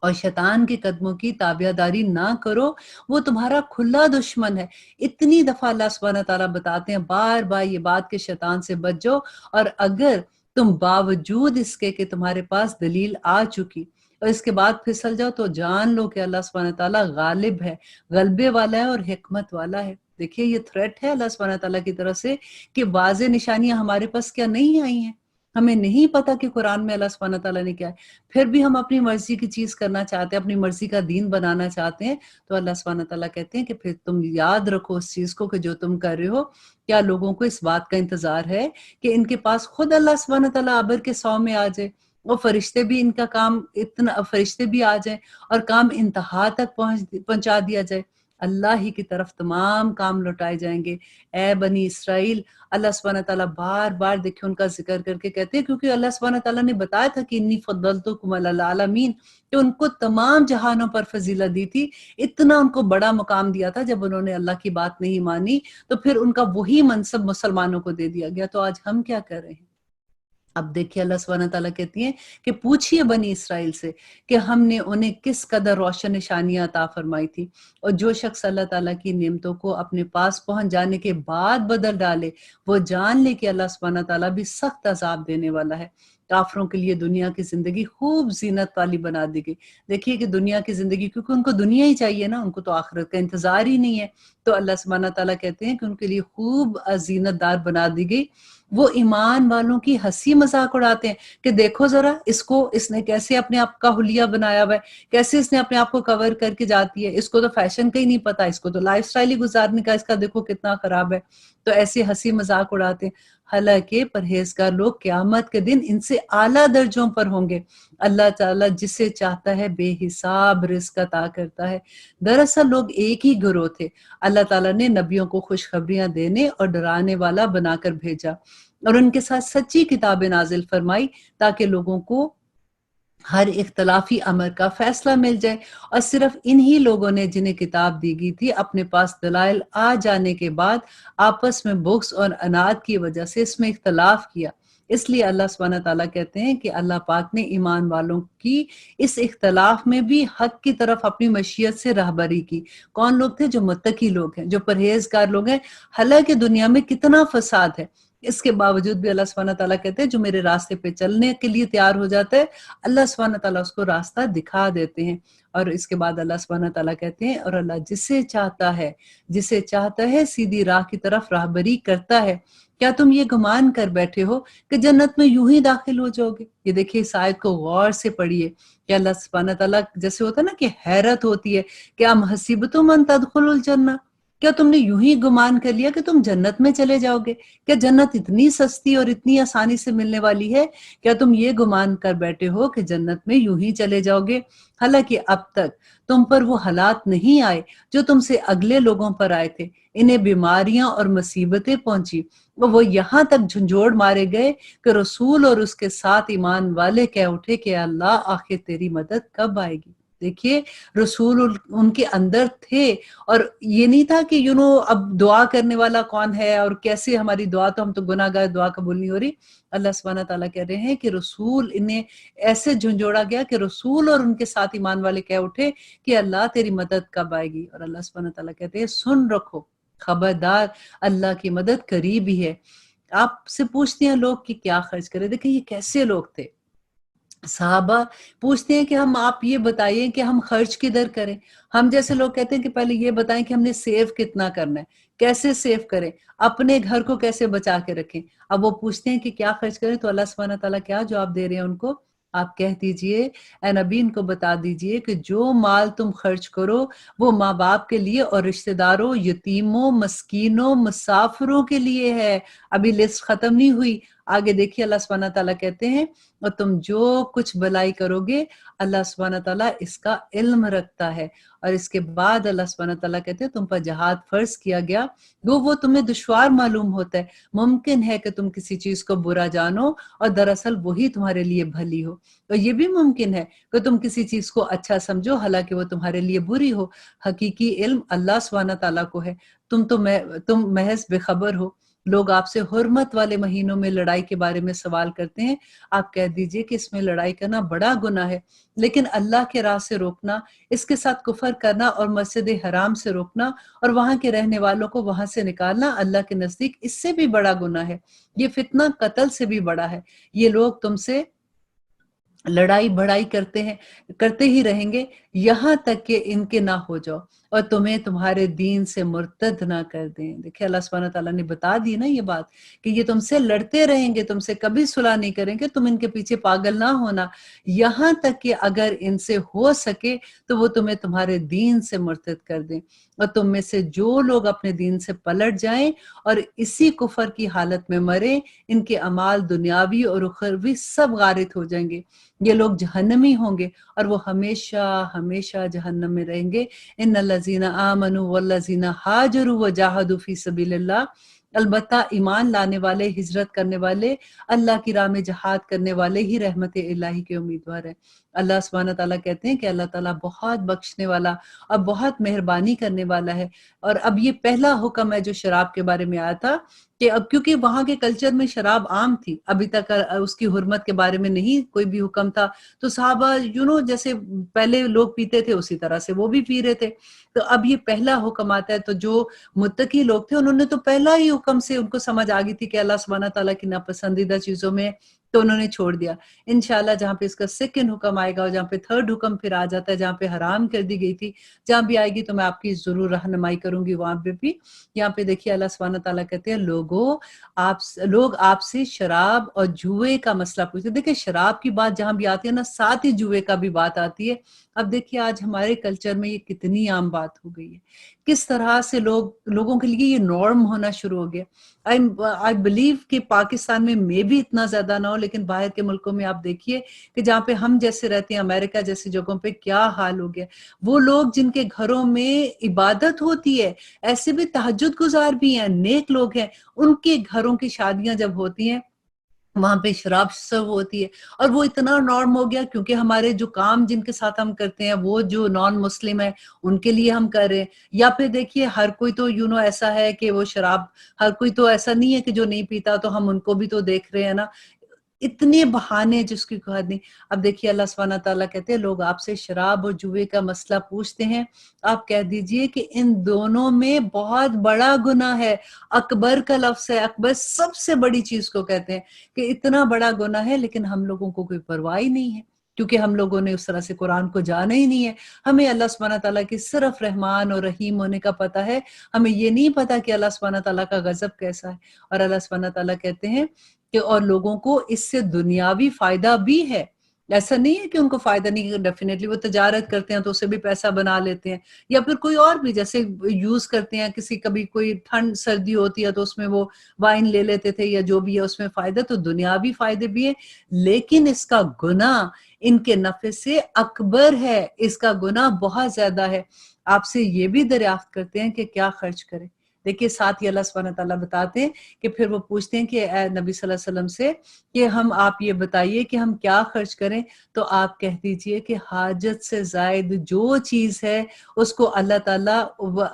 اور شیطان کے قدموں کی تابعداری نہ کرو، وہ تمہارا کھلا دشمن ہے. اتنی دفعہ اللہ سبحانہ تعالیٰ بتاتے ہیں بار بار یہ بات کہ شیطان سے بچ جاؤ. اور اگر تم باوجود اس کے کہ تمہارے پاس دلیل آ چکی اور اس کے بعد پھسل جاؤ، تو جان لو کہ اللہ سبحانہ تعالیٰ غالب ہے، غلبے والا ہے اور حکمت والا ہے. دیکھیے یہ تھریٹ ہے اللہ سبحانہ تعالیٰ کی طرف سے کہ واضح نشانیاں ہمارے پاس کیا نہیں آئی ہیں. ہمیں نہیں پتا کہ قرآن میں اللہ سبحانہ تعالیٰ نے کیا ہے، پھر بھی ہم اپنی مرضی کی چیز کرنا چاہتے ہیں، اپنی مرضی کا دین بنانا چاہتے ہیں. تو اللہ سبحانہ تعالیٰ کہتے ہیں کہ پھر تم یاد رکھو اس چیز کو کہ جو تم کر رہے ہو. کیا لوگوں کو اس بات کا انتظار ہے کہ ان کے پاس خود اللہ سبحانہ تعالیٰ ابر کے سو میں آ جائے اور فرشتے بھی ان کا کام اتنا، فرشتے بھی آ جائیں اور کام انتہا تک پہنچا دیا جائے؟ اللہ ہی کی طرف تمام کام لوٹائے جائیں گے. اے بنی اسرائیل، اللہ سبحانہ تعالیٰ بار بار دیکھیں ان کا ذکر کر کے کہتے ہیں، کیونکہ اللہ سبحانہ تعالیٰ نے بتایا تھا کہ انی فضلتکم علی العالمین، کہ ان کو تمام جہانوں پر فضیلت دی تھی. اتنا ان کو بڑا مقام دیا تھا، جب انہوں نے اللہ کی بات نہیں مانی تو پھر ان کا وہی منصب مسلمانوں کو دے دیا گیا. تو آج ہم کیا کر رہے ہیں؟ اب دیکھیے اللہ سبحانہ تعالیٰ کہتی ہیں کہ پوچھئے بنی اسرائیل سے کہ ہم نے انہیں کس قدر روشن نشانیاں عطا فرمائی تھی. اور جو شخص اللہ تعالیٰ کی نعمتوں کو اپنے پاس پہنچ جانے کے بعد بدل ڈالے، وہ جان لے کہ اللہ سبحانہ تعالیٰ بھی سخت عذاب دینے والا ہے. کافروں کے لیے دنیا کی زندگی خوب زینت والی بنا دی گئی. دیکھیے کہ دنیا کی زندگی، کیونکہ ان کو دنیا ہی چاہیے نا، ان کو تو آخرت کا انتظار ہی نہیں ہے. تو اللہ سبحانہ تعالیٰ کہتے ہیں کہ ان کے لیے خوب زینت دار بنا دی گئی. وہ ایمان والوں کی ہنسی مذاق اڑاتے ہیں کہ دیکھو ذرا اس نے کیسے اپنے آپ کا حلیہ بنایا ہوا ہے، کیسے اس نے اپنے آپ کو کور کر کے جاتی ہے، اس کو تو فیشن کا ہی نہیں پتا، اس کو تو لائف سٹائل ہی گزارنے کا اس کا دیکھو کتنا خراب ہے. تو ایسے ہنسی مذاق اڑاتے ہیں. حالانکہ پرہیزگار لوگ قیامت کے دن ان سے اعلیٰ درجوں پر ہوں گے. اللہ تعالیٰ جسے چاہتا ہے بے حساب رزق عطا کرتا ہے. دراصل لوگ ایک ہی گروہ تھے. اللہ تعالیٰ نے نبیوں کو خوشخبریاں دینے اور ڈرانے والا بنا کر بھیجا، اور ان کے ساتھ سچی کتابیں نازل فرمائی تاکہ لوگوں کو ہر اختلافی امر کا فیصلہ مل جائے، اور صرف انہی لوگوں نے جنہیں کتاب دی گئی تھی اپنے پاس دلائل آ جانے کے بعد آپس میں بغض اور اناد کی وجہ سے اس میں اختلاف کیا۔ اس لیے اللہ سبحانہ تعالیٰ کہتے ہیں کہ اللہ پاک نے ایمان والوں کی اس اختلاف میں بھی حق کی طرف اپنی مشیت سے رہبری کی۔ کون لوگ تھے؟ جو متقی لوگ ہیں، جو پرہیزگار لوگ ہیں۔ حالانکہ دنیا میں کتنا فساد ہے، اس کے باوجود بھی اللہ سبحانہ تعالیٰ کہتے ہیں جو میرے راستے پہ چلنے کے لیے تیار ہو جاتا ہے، اللہ سبحانہ تعالیٰ اس کو راستہ دکھا دیتے ہیں۔ اور اس کے بعد اللہ سبحانہ تعالیٰ کہتے ہیں اور اللہ جسے چاہتا ہے سیدھی راہ کی طرف راہبری کرتا ہے۔ کیا تم یہ گمان کر بیٹھے ہو کہ جنت میں یوں ہی داخل ہو جاؤ گے؟ یہ دیکھیے اس آیت کو غور سے پڑھیے کہ اللہ سبحانہ تعالیٰ جیسے ہوتا ہے نا کہ حیرت ہوتی ہے کہ ام حسبتم ان تدخلوا الجنہ، کیا تم نے یوں ہی گمان کر لیا کہ تم جنت میں چلے جاؤ گے؟ کیا جنت اتنی سستی اور اتنی آسانی سے ملنے والی ہے؟ کیا تم یہ گمان کر بیٹھے ہو کہ جنت میں یوں ہی چلے جاؤ گے؟ حالانکہ اب تک تم پر وہ حالات نہیں آئے جو تم سے اگلے لوگوں پر آئے تھے۔ انہیں بیماریاں اور مصیبتیں پہنچی، وہ یہاں تک جھنجھوڑ مارے گئے کہ رسول اور اس کے ساتھ ایمان والے کہہ اٹھے کہ اللہ آخر تیری مدد کب آئے گی؟ دیکھیے رسول ان کے اندر تھے، اور یہ نہیں تھا کہ اب دعا کرنے والا کون ہے اور کیسے ہماری دعا، تو ہم تو گناہ گار، دعا قبول نہیں ہو رہی۔ اللہ سبحانہ تعالیٰ کہہ رہے ہیں کہ رسول انہیں ایسے جھنجھوڑا گیا کہ رسول اور ان کے ساتھ ایمان والے کہہ اٹھے کہ اللہ تیری مدد کب آئے گی؟ اور اللہ سبحانہ تعالیٰ کہتے ہیں سن رکھو، خبردار، اللہ کی مدد قریب ہی ہے۔ آپ سے پوچھتے ہیں لوگ کہ کیا خرچ کرے، دیکھیں یہ کیسے لوگ تھے۔ صحابہ پوچھتے ہیں کہ آپ یہ بتائیے کہ ہم خرچ کدھر کریں۔ ہم جیسے لوگ کہتے ہیں کہ پہلے یہ بتائیں کہ ہم نے سیو کتنا کرنا ہے، کیسے سیو کریں، اپنے گھر کو کیسے بچا کے رکھیں۔ اب وہ پوچھتے ہیں کہ کیا خرچ کریں، تو اللہ سبحانہ تعالیٰ کیا جواب دے رہے ہیں ان کو؟ آپ کہہ دیجئے، اے نبی ان کو بتا دیجئے کہ جو مال تم خرچ کرو وہ ماں باپ کے لیے اور رشتہ داروں، یتیموں، مسکینوں، مسافروں کے لیے ہے۔ ابھی لسٹ ختم نہیں ہوئی، آگے دیکھیے اللہ سبحانہ تعالیٰ کہتے ہیں اور تم جو کچھ بھلائی کرو گے اللہ سبحانہ تعالیٰ اس کا علم رکھتا ہے۔ اور اس کے بعد اللہ سبحانہ تعالیٰ کہتے ہیں تم پر جہاد فرض کیا گیا، وہ تمہیں دشوار معلوم ہوتا ہے، ممکن ہے کہ تم کسی چیز کو برا جانو اور دراصل وہی تمہارے لیے بھلی ہو، اور یہ بھی ممکن ہے کہ تم کسی چیز کو اچھا سمجھو حالانکہ وہ تمہارے لیے بری ہو۔ حقیقی علم اللہ سبحانہ تعالیٰ کو ہے، تم محض بے خبر ہو۔ لوگ آپ سے حرمت والے مہینوں میں لڑائی کے بارے میں سوال کرتے ہیں، آپ کہہ دیجئے کہ اس میں لڑائی کرنا بڑا گناہ ہے، لیکن اللہ کے راہ سے روکنا، اس کے ساتھ کفر کرنا اور مسجد حرام سے روکنا اور وہاں کے رہنے والوں کو وہاں سے نکالنا اللہ کے نزدیک اس سے بھی بڑا گناہ ہے۔ یہ فتنہ قتل سے بھی بڑا ہے۔ یہ لوگ تم سے لڑائی بڑائی کرتے ہی رہیں گے یہاں تک کہ ان کے نہ ہو جاؤ اور تمہیں تمہارے دین سے مرتد نہ کر دیں۔ دیکھیں اللہ سبحانہ تعالیٰ نے بتا دی نا یہ بات کہ یہ تم سے لڑتے رہیں گے، تم سے کبھی صلح نہیں کریں گے، تم ان کے پیچھے پاگل نہ ہونا، یہاں تک کہ اگر ان سے ہو سکے تو وہ تمہیں تمہارے دین سے مرتد کر دیں، اور تم میں سے جو لوگ اپنے دین سے پلٹ جائیں اور اسی کفر کی حالت میں مریں، ان کے اعمال دنیاوی اور اخروی سب غارت ہو جائیں گے، یہ لوگ جہنمی ہوں گے اور وہ ہمیشہ ہمیشہ جہنم میں رہیں گے۔ ان الذین آمنوا والذین ہاجروا وجاہدوا فی سبیل اللہ، البتہ ایمان لانے والے، ہجرت کرنے والے، اللہ کی راہ میں جہاد کرنے والے ہی رحمت الہی کے امیدوار ہیں۔ اللہ سبحانہ تعالیٰ کہتے ہیں کہ اللہ تعالیٰ بہت بخشنے والا اور بہت مہربانی کرنے والا ہے۔ اور اب یہ پہلا حکم ہے جو شراب کے بارے میں آیا تھا کہ اب کیونکہ وہاں کے کلچر میں شراب عام تھی، ابھی تک اس کی حرمت کے بارے میں نہیں کوئی بھی حکم تھا، تو صحابہ جیسے پہلے لوگ پیتے تھے اسی طرح سے وہ بھی پی رہے تھے۔ تو اب یہ پہلا حکم آتا ہے، تو جو متقی لوگ تھے انہوں نے تو پہلا ہی حکم سے ان کو سمجھ آ گئی تھی کہ اللہ سبحانہ تعالیٰ کی ناپسندیدہ چیزوں میں، تو انہوں نے چھوڑ دیا۔ انشاءاللہ جہاں پہ اس کا سیکنڈ حکم آئے گا اور جہاں پہ تھرڈ حکم پھر آ جاتا ہے، جہاں پہ حرام کر دی گئی تھی، جہاں بھی آئے گی تو میں آپ کی ضرور رہنمائی کروں گی وہاں پہ بھی۔ یہاں پہ دیکھیے اللہ سبحانہ تعالیٰ کہتے ہیں لوگ آپ سے شراب اور جوئے کا مسئلہ پوچھتے ہیں۔ دیکھیں شراب کی بات جہاں بھی آتی ہے نا، ساتھ ہی جوئے کا بھی بات آتی ہے۔ اب دیکھیے آج ہمارے کلچر میں یہ کتنی عام بات ہو گئی ہے، کس طرح سے لوگوں کے لیے یہ نارم ہونا شروع ہو گیا۔ I believe کہ پاکستان میں بھی اتنا زیادہ نہ ہو، لیکن باہر کے ملکوں میں آپ دیکھیے کہ جہاں پہ ہم جیسے رہتے ہیں، امریکہ جیسی جگہوں پہ کیا حال ہو گیا۔ وہ لوگ جن کے گھروں میں عبادت ہوتی ہے، ایسے بھی تہجد گزار بھی ہیں، نیک لوگ ہیں، ان کے گھروں کی شادیاں جب ہوتی ہیں وہاں پہ شراب سرو ہوتی ہے، اور وہ اتنا نارم ہو گیا کیونکہ ہمارے جو کام جن کے ساتھ ہم کرتے ہیں وہ جو نان مسلم ہے ان کے لیے ہم کر رہے ہیں، یا پھر دیکھیے ہر کوئی تو ایسا ہے کہ وہ شراب، ہر کوئی تو ایسا نہیں ہے کہ جو نہیں پیتا، تو ہم ان کو بھی تو دیکھ رہے ہیں نا، اتنے بہانے جس کی کوئی حد نہیں۔ اب دیکھیے اللہ سبحانہ تعالیٰ کہتے ہیں لوگ آپ سے شراب اور جوئے کا مسئلہ پوچھتے ہیں، آپ کہہ دیجئے کہ ان دونوں میں بہت بڑا گناہ ہے۔ اکبر کا لفظ ہے، اکبر سب سے بڑی چیز کو کہتے ہیں کہ اتنا بڑا گناہ ہے، لیکن ہم لوگوں کو کوئی پرواہ ہی نہیں ہے کیونکہ ہم لوگوں نے اس طرح سے قرآن کو جانا ہی نہیں ہے۔ ہمیں اللہ سبحانہ تعالیٰ کی صرف رحمان اور رحیم ہونے کا پتہ ہے، ہمیں یہ نہیں پتا کہ اللہ سبحانہ تعالیٰ کا غضب کیسا ہے۔ اور اللہ سبحانہ تعالیٰ کہتے ہیں کہ اور لوگوں کو اس سے دنیاوی فائدہ بھی ہے، ایسا نہیں ہے کہ ان کو فائدہ نہیں، ڈیفینیٹلی وہ تجارت کرتے ہیں تو اسے بھی پیسہ بنا لیتے ہیں، یا پھر کوئی اور بھی جیسے یوز کرتے ہیں، کسی کبھی کوئی ٹھنڈ سردی ہوتی ہے تو اس میں وہ وائن لے لیتے تھے یا جو بھی ہے، اس میں فائدہ تو دنیاوی فائدے بھی ہیں، لیکن اس کا گناہ ان کے نفع سے اکبر ہے، اس کا گناہ بہت زیادہ ہے۔ آپ سے یہ بھی دریافت کرتے ہیں کہ کیا خرچ کریں۔ دیکھیے ساتھ ہی اللہ سبحانہ تعالیٰ بتاتے ہیں کہ پھر وہ پوچھتے ہیں کہ اے نبی صلی اللہ علیہ وسلم سے کہ آپ یہ بتائیے کہ ہم کیا خرچ کریں، تو آپ کہہ دیجئے کہ حاجت سے زائد جو چیز ہے اس کو اللہ تعالیٰ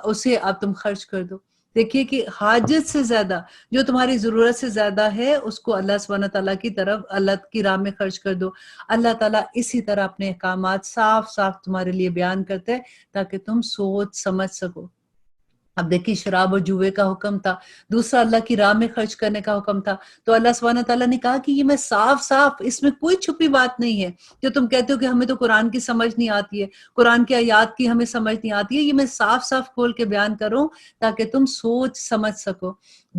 اسے آپ تم خرچ کر دو۔ دیکھیے کہ حاجت سے زیادہ، جو تمہاری ضرورت سے زیادہ ہے اس کو اللہ سبحانہ تعالیٰ کی طرف، اللہ کی راہ میں خرچ کر دو۔ اللہ تعالیٰ اسی طرح اپنے احکامات صاف صاف تمہارے لیے بیان کرتے ہیں تاکہ تم سوچ سمجھ سکو۔ اب دیکھیے شراب اور جوئے کا حکم تھا، دوسرا اللہ کی راہ میں خرچ کرنے کا حکم تھا، تو اللہ سبحانہ تعالیٰ نے کہا کہ یہ میں صاف صاف، اس میں کوئی چھپی بات نہیں ہے جو تم کہتے ہو کہ ہمیں تو قرآن کی سمجھ نہیں آتی ہے، قرآن کی آیات کی ہمیں سمجھ نہیں آتی ہے، یہ میں صاف صاف کھول کے بیان کروں تاکہ تم سوچ سمجھ سکو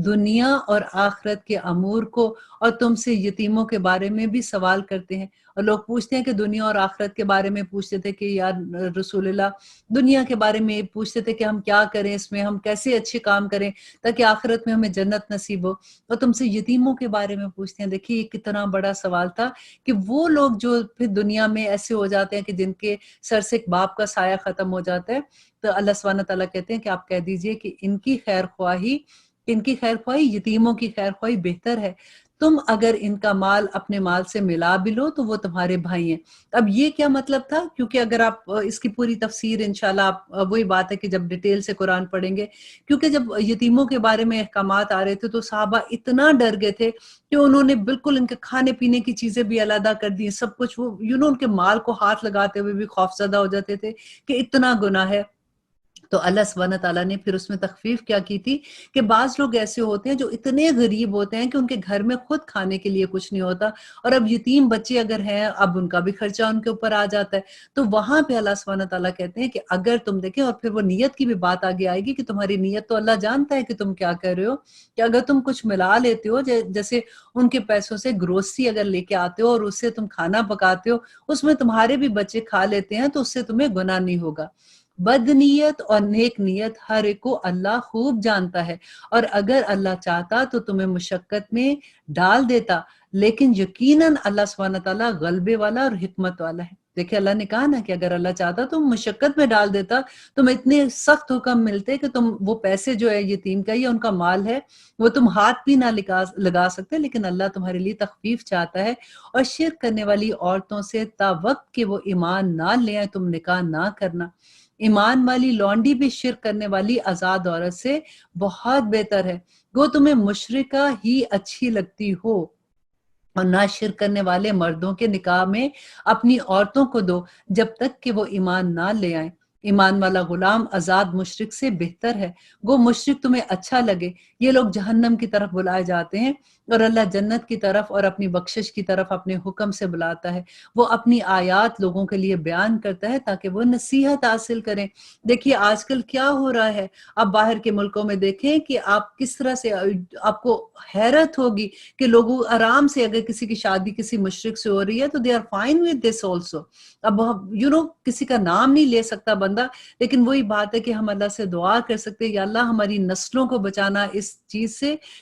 دنیا اور آخرت کے امور کو۔ اور تم سے یتیموں کے بارے میں بھی سوال کرتے ہیں، اور لوگ پوچھتے ہیں کہ دنیا اور آخرت کے بارے میں پوچھتے تھے کہ یا رسول اللہ، دنیا کے بارے میں پوچھتے تھے کہ ہم کیا کریں، اس میں ہم کیسے اچھے کام کریں تاکہ آخرت میں ہمیں جنت نصیب ہو، اور تم سے یتیموں کے بارے میں پوچھتے ہیں۔ دیکھیے یہ کتنا بڑا سوال تھا کہ وہ لوگ جو پھر دنیا میں ایسے ہو جاتے ہیں کہ جن کے سر سے ایک باپ کا سایہ ختم ہو جاتا ہے، تو اللہ سبحانہ تعالیٰ کہتے ہیں کہ آپ کہہ دیجئے کہ ان کی خیر خواہی یتیموں کی خیر خواہی بہتر ہے، تم اگر ان کا مال اپنے مال سے ملا بھی لو تو وہ تمہارے بھائی ہیں۔ اب یہ کیا مطلب تھا؟ کیونکہ اگر آپ اس کی پوری تفسیر انشاءاللہ آپ وہی بات ہے کہ جب ڈیٹیل سے قرآن پڑھیں گے، کیونکہ جب یتیموں کے بارے میں احکامات آ رہے تھے تو صحابہ اتنا ڈر گئے تھے کہ انہوں نے بالکل ان کے کھانے پینے کی چیزیں بھی علیحدہ کر دی، سب کچھ، وہ ان کے مال کو ہاتھ لگاتے ہوئے بھی خوفزدہ ہو جاتے تھے کہ اتنا گناہ ہے۔ تو اللہ سبحانہ تعالیٰ نے پھر اس میں تخفیف کیا کی تھی کہ بعض لوگ ایسے ہوتے ہیں جو اتنے غریب ہوتے ہیں کہ ان کے گھر میں خود کھانے کے لیے کچھ نہیں ہوتا، اور اب یتیم بچے اگر ہیں، اب ان کا بھی خرچہ ان کے اوپر آ جاتا ہے، تو وہاں پہ اللہ سبحانہ تعالیٰ کہتے ہیں کہ اگر تم دیکھیں، اور پھر وہ نیت کی بھی بات آگے آئے گی کہ تمہاری نیت تو اللہ جانتا ہے کہ تم کیا کر رہے ہو، کہ اگر تم کچھ ملا لیتے ہو، جیسے ان کے پیسوں سے گروسری اگر لے کے آتے ہو اور اس سے تم کھانا پکاتے ہو، اس میں تمہارے بھی بچے کھا لیتے ہیں تو اس سے تمہیں گناہ نہیں ہوگا۔ بد نیت اور نیک نیت ہر ایک کو اللہ خوب جانتا ہے، اور اگر اللہ چاہتا تو تمہیں مشقت میں ڈال دیتا، لیکن یقیناً اللہ سبحانہ تعالیٰ غلبے والا اور حکمت والا ہے۔ دیکھیں اللہ نے کہا نا کہ اگر اللہ چاہتا تو مشقت میں ڈال دیتا، تم اتنے سخت حکم ملتے کہ تم وہ پیسے جو ہے یتیم کا یا ان کا مال ہے وہ تم ہاتھ بھی نہ لگا سکتے، لیکن اللہ تمہارے لیے تخفیف چاہتا ہے، اور شرک کرنے والی عورتوں سے تا وقت کہ وہ ایمان نہ لے آئیں تم نکاح نہ کرنا۔ ایمان والی لونڈی بھی شرک کرنے والی آزاد عورت سے بہت بہتر ہے، وہ تمہیں مشرکہ ہی اچھی لگتی ہو، اور نہ شرک کرنے والے مردوں کے نکاح میں اپنی عورتوں کو دو جب تک کہ وہ ایمان نہ لے آئیں۔ ایمان والا غلام آزاد مشرک سے بہتر ہے، وہ مشرک تمہیں اچھا لگے۔ یہ لوگ جہنم کی طرف بلائے جاتے ہیں، اور اللہ جنت کی طرف اور اپنی بخشش کی طرف اپنے حکم سے بلاتا ہے۔ وہ اپنی آیات لوگوں کے لیے بیان کرتا ہے تاکہ وہ نصیحت حاصل کریں۔ دیکھیے آج کل کیا ہو رہا ہے، آپ باہر کے ملکوں میں دیکھیں کہ آپ کس طرح سے، آپ کو حیرت ہوگی کہ لوگوں آرام سے، اگر کسی کی شادی کسی مشرک سے ہو رہی ہے تو they are fine with this also۔ اب کسی کا نام نہیں لے سکتا بندہ، لیکن وہی بات ہے کہ ہم اللہ سے دعا کر سکتے ہیں، یا اللہ ہماری نسلوں کو بچانا اس چیز سے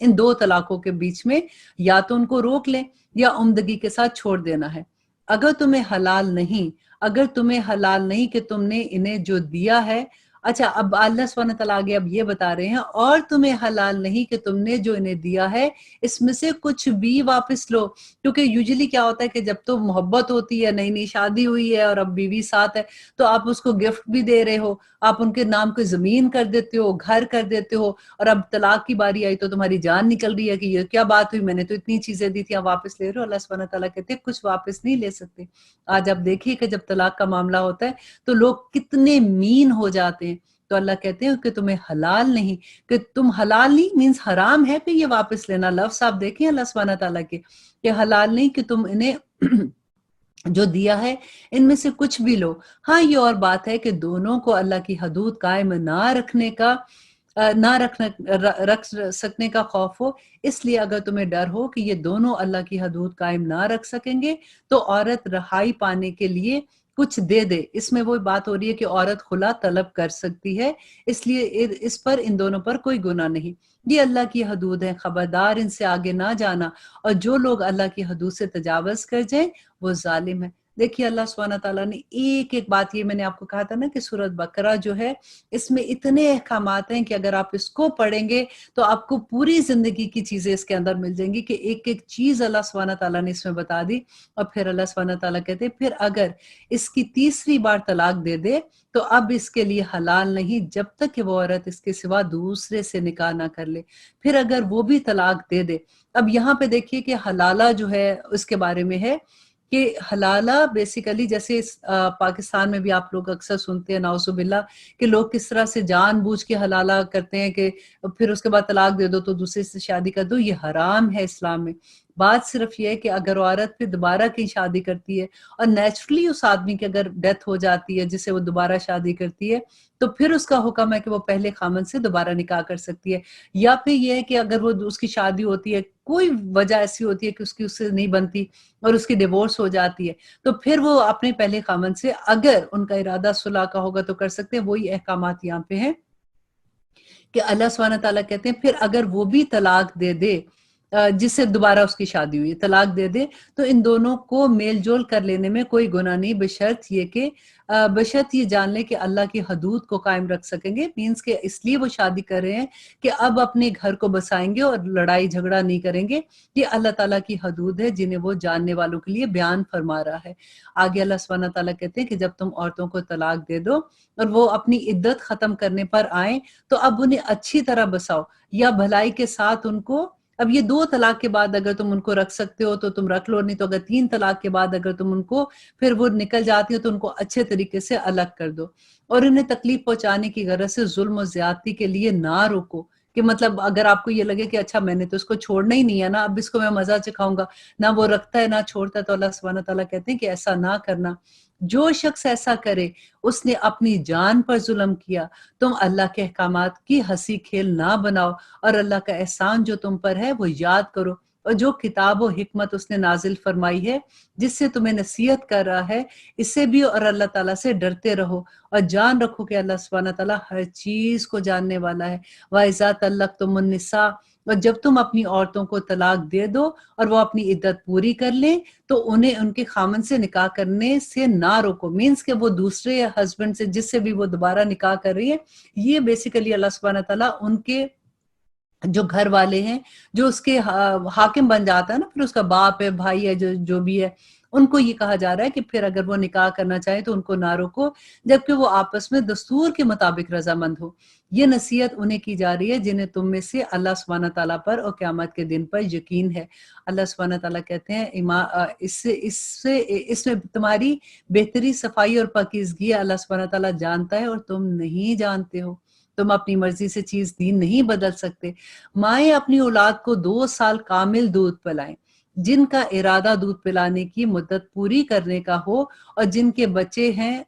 ان دو طلاقوں کے بیچ میں یا تو ان کو روک لیں یا عمدگی کے ساتھ چھوڑ دینا ہے۔ اگر تمہیں حلال نہیں کہ تم نے انہیں جو دیا ہے، اچھا اب اللہ سبحانہ تعالیٰ آگے اب یہ بتا رہے ہیں، اور تمہیں حلال نہیں کہ تم نے جو انہیں دیا ہے اس میں سے کچھ بھی واپس لو۔ کیونکہ یوزلی کیا ہوتا ہے کہ جب تو محبت ہوتی ہے، نئی نئی شادی ہوئی ہے اور اب بیوی ساتھ ہے، تو آپ اس کو گفٹ بھی دے رہے ہو، آپ ان کے نام کو زمین کر دیتے ہو، گھر کر دیتے ہو، اور اب طلاق کی باری آئی تو تمہاری جان نکل رہی ہے کہ یہ کیا بات ہوئی، میں نے تو اتنی چیزیں دی تھی، آپ واپس لے رہے ہو۔ اللہ سبحانہ تعالیٰ کہتے ہیں کچھ واپس نہیں لے سکتے۔ آج آپ دیکھیے کہ جب طلاق کا معاملہ ہوتا ہے تو لوگ کتنے مین ہو جاتے ہیں۔ تو اللہ کہتے ہیں کہ تمہیں حلال نہیں، کہ تم حلال نہیں مینز حرام ہے پھر یہ واپس لینا۔ لفظ آپ دیکھیں اللہ سبحانہ تعالیٰ کے کہ حلال نہیں کہ تم انہیں جو دیا ہے ان میں سے کچھ بھی لو۔ ہاں یہ اور بات ہے کہ دونوں کو اللہ کی حدود قائم نہ رکھنے کا رکھ سکنے کا خوف ہو، اس لیے اگر تمہیں ڈر ہو کہ یہ دونوں اللہ کی حدود قائم نہ رکھ سکیں گے تو عورت رہائی پانے کے لیے کچھ دے دے۔ اس میں وہ بات ہو رہی ہے کہ عورت خلا طلب کر سکتی ہے، اس لیے اس پر ان دونوں پر کوئی گناہ نہیں۔ یہ اللہ کی حدود ہیں، خبردار ان سے آگے نہ جانا، اور جو لوگ اللہ کی حدود سے تجاوز کر جائیں وہ ظالم ہے۔ دیکھیے اللہ سبحانہ تعالیٰ نے ایک ایک بات، یہ میں نے آپ کو کہا تھا نا کہ سورۃ بقرہ جو ہے اس میں اتنے احکامات ہیں کہ اگر آپ اس کو پڑھیں گے تو آپ کو پوری زندگی کی چیزیں اس کے اندر مل جائیں گی، کہ ایک ایک چیز اللہ سبحانہ تعالیٰ نے اس میں بتا دی۔ اور پھر اللہ سبحانہ تعالیٰ کہتے ہیں پھر اگر اس کی تیسری بار طلاق دے دے تو اب اس کے لیے حلال نہیں جب تک کہ وہ عورت اس کے سوا دوسرے سے نکاح نہ کر لے۔ پھر اگر وہ بھی طلاق دے دے، اب یہاں پہ دیکھیے کہ حلالہ جو ہے اس کے بارے میں ہے کہ حلالہ بیسیکلی جیسے پاکستان میں بھی آپ لوگ اکثر سنتے ہیں نعوذ باللہ کہ لوگ کس طرح سے جان بوجھ کے حلالہ کرتے ہیں کہ پھر اس کے بعد طلاق دے دو تو دوسرے سے شادی کر دو۔ یہ حرام ہے اسلام میں۔ بات صرف یہ ہے کہ اگر عورت پھر دوبارہ کہیں شادی کرتی ہے اور نیچرلی اس آدمی کی اگر ڈیتھ ہو جاتی ہے جسے وہ دوبارہ شادی کرتی ہے تو پھر اس کا حکم ہے کہ وہ پہلے خامن سے دوبارہ نکاح کر سکتی ہے۔ یا پھر یہ ہے کہ اگر وہ اس کی شادی ہوتی ہے، کوئی وجہ ایسی ہوتی ہے کہ اس سے نہیں بنتی اور اس کی ڈیورس ہو جاتی ہے، تو پھر وہ اپنے پہلے خامن سے اگر ان کا ارادہ صلح کا ہوگا تو کر سکتے ہیں۔ وہی احکامات یہاں پہ ہیں کہ اللہ سبحانہ تعالیٰ کہتے ہیں پھر اگر وہ بھی طلاق دے دے جس سے دوبارہ اس کی شادی ہوئی، طلاق دے دے، تو ان دونوں کو میل جول کر لینے میں کوئی گناہ نہیں، بشرط یہ جان لے کہ اللہ کی حدود کو قائم رکھ سکیں گے۔ مینز کہ اس لیے وہ شادی کر رہے ہیں کہ اب اپنے گھر کو بسائیں گے اور لڑائی جھگڑا نہیں کریں گے۔ یہ اللہ تعالیٰ کی حدود ہے جنہیں وہ جاننے والوں کے لیے بیان فرما رہا ہے۔ آگے اللہ سبحانہ تعالیٰ کہتے ہیں کہ جب تم عورتوں کو طلاق دے دو اور وہ اپنی عدت ختم کرنے پر آئیں تو اب انہیں اچھی طرح بساؤ یا بھلائی کے ساتھ ان کو۔ اب یہ 2 طلاق کے بعد اگر تم ان کو رکھ سکتے ہو تو تم رکھ لو، نہیں تو اگر 3 طلاق کے بعد اگر تم ان کو پھر وہ نکل جاتی ہو تو ان کو اچھے طریقے سے الگ کر دو، اور انہیں تکلیف پہنچانے کی غرض سے ظلم و زیادتی کے لیے نہ روکو۔ کہ مطلب اگر آپ کو یہ لگے کہ اچھا میں نے تو اس کو چھوڑنا ہی نہیں ہے نا، اب اس کو میں مزہ چکھاؤں گا، نہ وہ رکھتا ہے نہ چھوڑتا ہے، تو اللہ سبحانہ تعالیٰ کہتے ہیں کہ ایسا نہ کرنا۔ جو شخص ایسا کرے اس نے اپنی جان پر ظلم کیا۔ تم اللہ کے احکامات کی ہنسی کھیل نہ بناؤ اور اللہ کا احسان جو تم پر ہے وہ یاد کرو، اور جو کتاب و حکمت اس نے نازل فرمائی ہے جس سے تمہیں نصیحت کر رہا ہے، اس سے بھی اور اللہ تعالیٰ سے ڈرتے رہو، اور جان رکھو کہ اللہ سبحانہ تعالیٰ ہر چیز کو جاننے والا ہے۔ وَإِذَا طَلَّقْتُمُ النِّسَاءَ، اور جب تم اپنی عورتوں کو طلاق دے دو اور وہ اپنی عدت پوری کر لیں تو انہیں ان کے خامن سے نکاح کرنے سے نہ روکو۔ مینز کہ وہ دوسرے ہسبینڈ سے جس سے بھی وہ دوبارہ نکاح کر رہی ہے، یہ بیسیکلی اللہ سبحانہ تعالیٰ ان کے جو گھر والے ہیں، جو اس کے حاکم بن جاتا ہے نا، پھر اس کا باپ ہے، بھائی ہے، جو بھی ہے، ان کو یہ کہا جا رہا ہے کہ پھر اگر وہ نکاح کرنا چاہیں تو ان کو نہ روکو جبکہ وہ آپس میں دستور کے مطابق رضامند ہو۔ یہ نصیحت انہیں کی جا رہی ہے جنہیں تم میں سے اللہ سبحانہ تعالیٰ پر اور قیامت کے دن پر یقین ہے۔ اللہ سبحانہ تعالیٰ کہتے ہیں اس میں تمہاری بہتری، صفائی اور پاکیزگی اللہ سبحانہ تعالیٰ جانتا ہے اور تم نہیں جانتے ہو۔ تم اپنی مرضی سے چیز دین نہیں بدل سکتے۔ مائیں اپنی اولاد کو 2 سال کامل دودھ پلائیں جن کا ارادہ دودھ پلانے کی مدت پوری کرنے کا ہو اور جن کے بچے ہیں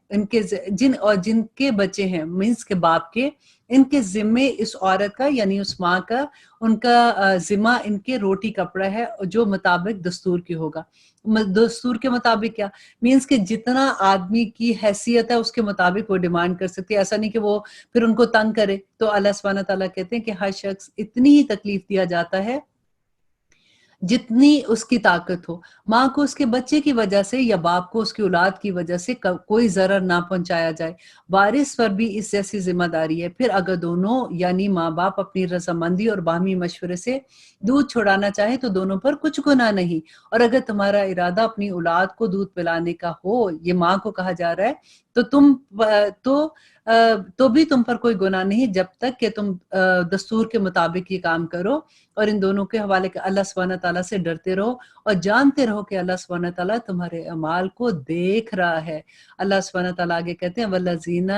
جن کے بچے ہیں مینس کے باپ کے، ان کے ذمے اس عورت کا یعنی اس ماں کا ان کا ذمہ ان کے روٹی کپڑا ہے جو مطابق دستور کی ہوگا۔ دستور کے مطابق کیا مینس کہ جتنا آدمی کی حیثیت ہے اس کے مطابق وہ ڈیمانڈ کر سکتی ہے، ایسا نہیں کہ وہ پھر ان کو تنگ کرے۔ تو اللہ سبحانہ تعالیٰ کہتے ہیں کہ ہر شخص اتنی ہی تکلیف دیا جاتا ہے جتنی اس کی طاقت ہو۔ ماں کو اس کے بچے کی وجہ سے یا باپ کو اس کی اولاد کی وجہ سے کوئی ضرر نہ پہنچایا جائے۔ وارث پر بھی اس جیسی ذمہ داری ہے۔ پھر اگر دونوں یعنی ماں باپ اپنی رضامندی اور باہمی مشورے سے دودھ چھڑانا چاہے تو دونوں پر کچھ گناہ نہیں، اور اگر تمہارا ارادہ اپنی اولاد کو دودھ پلانے کا ہو، یہ ماں کو کہا جا رہا ہے، تو بھی تم پر کوئی گناہ نہیں جب تک کہ تم دستور کے مطابق یہ کام کرو، اور ان دونوں کے حوالے کے اللہ سبحانہ تعالیٰ سے ڈرتے رہو اور جانتے رہو کہ اللہ سبحانہ تعالیٰ تمہارے اعمال کو دیکھ رہا ہے۔ اللہ سبحانہ تعالیٰ آگے کہتے ہیں وَالَّذِينَ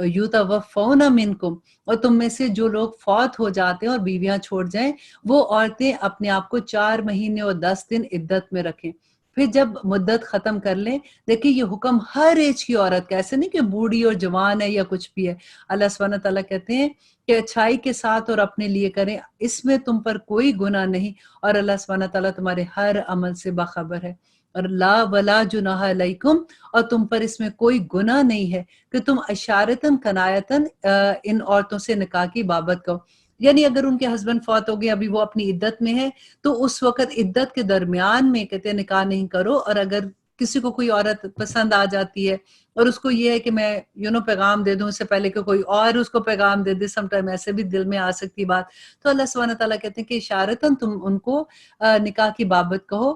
يُتَوَفَّوْنَ مِنْكُمْ، اور تم میں سے جو لوگ فوت ہو جاتے ہیں اور بیویاں چھوڑ جائیں، وہ عورتیں اپنے آپ کو 4 مہینے اور 10 دن عدت میں رکھیں۔ پھر جب مدت ختم کر لیں، دیکھیں یہ حکم ہر ایج کی عورت کا، ایسے نہیں کہ بوڑھی اور جوان ہے یا کچھ بھی ہے۔ اللہ سبحانہ تعالیٰ کہتے ہیں کہ اچھائی کے ساتھ اور اپنے لیے کریں، اس میں تم پر کوئی گناہ نہیں، اور اللہ سبحانہ تعالیٰ تمہارے ہر عمل سے باخبر ہے۔ اور لا ولا جناح علیکم، اور تم پر اس میں کوئی گناہ نہیں ہے کہ تم اشارتاً کنایتاً ان عورتوں سے نکاح کی بابت کہو، یعنی اگر ان کے ہسبینڈ فوت ہو گئے، ابھی وہ اپنی عدت میں ہے، تو اس وقت عدت کے درمیان میں کہتے ہیں نکاح نہیں کرو۔ اور اگر کسی کو کوئی عورت پسند آ جاتی ہے اور اس کو یہ ہے کہ میں پیغام دے دوں اس سے پہلے کہ کوئی اور اس کو پیغام دے دے، سم ٹائم ایسے بھی دل میں آ سکتی بات، تو اللہ سبحانہ تعالیٰ کہتے ہیں کہ اشارتاً تم ان کو نکاح کی بابت کہو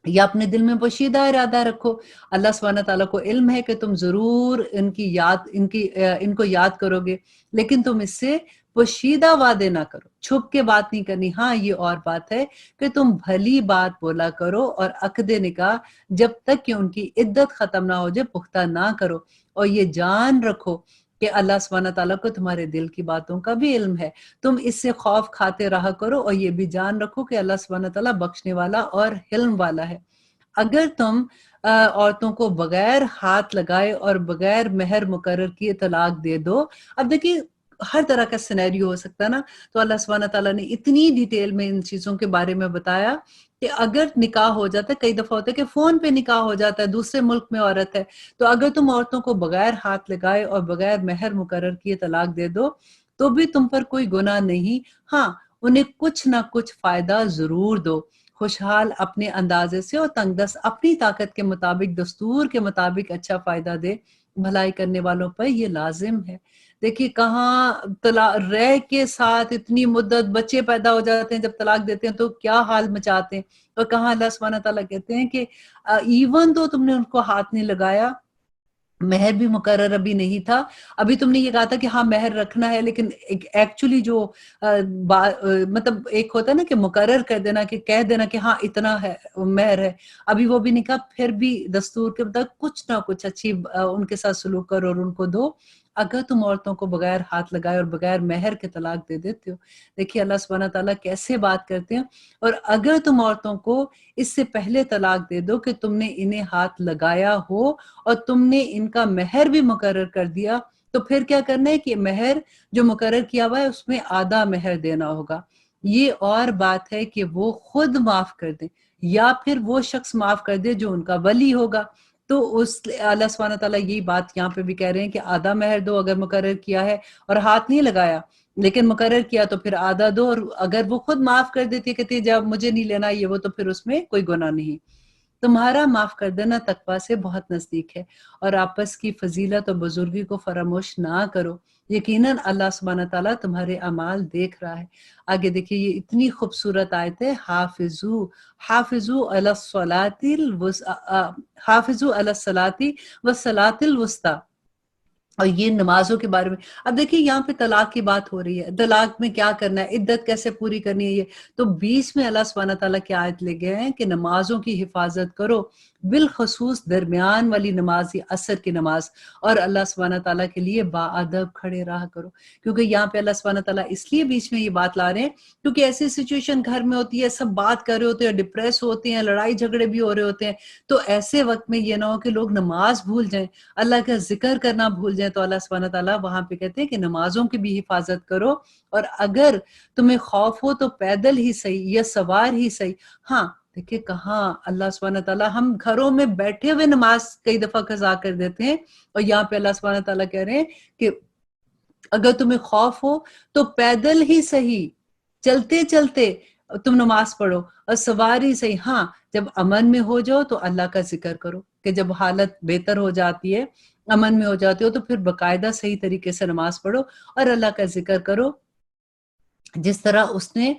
یا اپنے دل میں پوشیدہ ارادہ رکھو۔ اللہ سبحانہ تعالیٰ کو علم ہے کہ تم ضرور ان کو یاد کرو گے، لیکن تم اس سے پوشیدہ وعدے نہ کرو، چھپ کے بات نہیں کرنی۔ ہاں یہ اور بات ہے کہ تم بھلی بات بولا کرو اور عقد نکاح جب تک کہ ان کی عدت ختم نہ ہو جائے پختہ نہ کرو، اور یہ جان رکھو کہ اللہ سبحانہ تعالیٰ کو تمہارے دل کی باتوں کا بھی علم ہے۔ تم اس سے خوف کھاتے رہا کرو اور یہ بھی جان رکھو کہ اللہ سبحانہ تعالیٰ بخشنے والا اور حلم والا ہے۔ اگر تم عورتوں کو بغیر ہاتھ لگائے اور بغیر مہر مقرر کیے طلاق دے دو، اب دیکھیے ہر طرح کا سینیریو ہو سکتا ہے نا، تو اللہ سبحانہ تعالیٰ نے اتنی ڈیٹیل میں ان چیزوں کے بارے میں بتایا کہ اگر نکاح ہو جاتا ہے، کئی دفعہ ہوتا ہے کہ فون پہ نکاح ہو جاتا ہے، دوسرے ملک میں عورت ہے، تو اگر تم عورتوں کو بغیر ہاتھ لگائے اور بغیر مہر مقرر کیے طلاق دے دو تو بھی تم پر کوئی گناہ نہیں، ہاں انہیں کچھ نہ کچھ فائدہ ضرور دو، خوشحال اپنے اندازے سے اور تنگ دست اپنی طاقت کے مطابق دستور کے مطابق اچھا فائدہ دے، بھلائی کرنے والوں پر یہ لازم ہے۔ دیکھیے کہاں رہ کے ساتھ اتنی مدت بچے پیدا ہو جاتے ہیں، جب طلاق دیتے ہیں تو کیا حال مچاتے ہیں، اور کہاں اللہ سبحانہ تعالیٰ کہتے ہیں کہ ایون تو تم نے ان کو ہاتھ نہیں لگایا، مہر بھی مقرر ابھی نہیں تھا، ابھی تم نے یہ کہا تھا کہ ہاں مہر رکھنا ہے، لیکن ایکچولی جو مطلب ایک ہوتا ہے نا کہ مقرر کر دینا، کہ کہہ دینا کہ ہاں اتنا ہے مہر ہے، ابھی وہ بھی نہیں کہا، پھر بھی دستور کے مطابق کچھ نہ کچھ اچھی ان کے ساتھ سلوک کرو اور ان کو دو۔ اگر تم عورتوں کو بغیر ہاتھ لگائے اور بغیر مہر کے طلاق دے دیتے ہو، دیکھیے اللہ سبحانہ تعالیٰ کیسے بات کرتے ہیں، اور اگر تم عورتوں کو اس سے پہلے طلاق دے دو کہ تم نے انہیں ہاتھ لگایا ہو اور تم نے ان کا مہر بھی مقرر کر دیا، تو پھر کیا کرنا ہے کہ مہر جو مقرر کیا ہوا ہے اس میں آدھا مہر دینا ہوگا۔ یہ اور بات ہے کہ وہ خود معاف کر دیں یا پھر وہ شخص معاف کر دے جو ان کا ولی ہوگا، تو اس اللہ سبحانہ تعالیٰ یہی بات یہاں پہ بھی کہہ رہے ہیں کہ آدھا مہر دو اگر مقرر کیا ہے اور ہاتھ نہیں لگایا لیکن مقرر کیا تو پھر آدھا دو، اور اگر وہ خود معاف کر دیتی کہتی جب مجھے نہیں لینا یہ وہ، تو پھر اس میں کوئی گناہ نہیں۔ تمہارا معاف کر دینا تقویٰ سے بہت نزدیک ہے، اور آپس کی فضیلت اور بزرگی کو فراموش نہ کرو، یقیناً اللہ سبحانہ تعالیٰ تمہارے اعمال دیکھ رہا ہے۔ آگے دیکھیے یہ اتنی خوبصورت آیت ہے، حافظو علی الصلاۃ والصلاۃ الوسطی، اور یہ نمازوں کے بارے میں اب دیکھیے یہاں پہ طلاق کی بات ہو رہی ہے، طلاق میں کیا کرنا ہے، عدت کیسے پوری کرنی ہے، یہ تو بیچ میں اللہ سبحانہ تعالیٰ کی آیت لے گئے ہیں کہ نمازوں کی حفاظت کرو، بالخصوص درمیان والی نماز یہ عصر کی نماز، اور اللہ سبحانہ تعالیٰ کے لیے باادب کھڑے رہا کرو، کیونکہ یہاں پہ اللہ سبحانہ تعالیٰ اس لیے بیچ میں یہ بات لا رہے ہیں کیونکہ ایسی سچویشن گھر میں ہوتی ہے، سب بات کر رہے ہوتے ہیں، ڈپریس ہوتے ہیں، لڑائی جھگڑے بھی ہو رہے ہوتے ہیں، تو ایسے وقت میں یہ نہ ہو کہ لوگ نماز بھول جائیں، اللہ کا ذکر کرنا بھول جائیں، تو اللہ سبحانہ تعالیٰ وہاں پہ کہتے ہیں کہ نمازوں کی بھی حفاظت کرو، اور اگر تمہیں خوف ہو تو پیدل ہی صحیح یا سوار ہی صحیح۔ ہاں دیکھیں کہاں اللہ سبحانہ تعالیٰ، ہم گھروں میں بیٹھے ہوئے نماز کئی دفعہ قضا کر دیتے ہیں، اور یہاں پہ اللہ سبحانہ تعالیٰ کہہ رہے ہیں کہ اگر تمہیں خوف ہو تو پیدل ہی صحیح، چلتے چلتے تم نماز پڑھو، اور سواری صحیح، ہاں جب امن میں ہو جاؤ تو اللہ کا ذکر کرو، کہ جب حالت بہتر ہو جاتی ہے، امن میں ہو جاتے ہو، تو پھر باقاعدہ صحیح طریقے سے نماز پڑھو اور اللہ کا ذکر کرو، جس طرح اس نے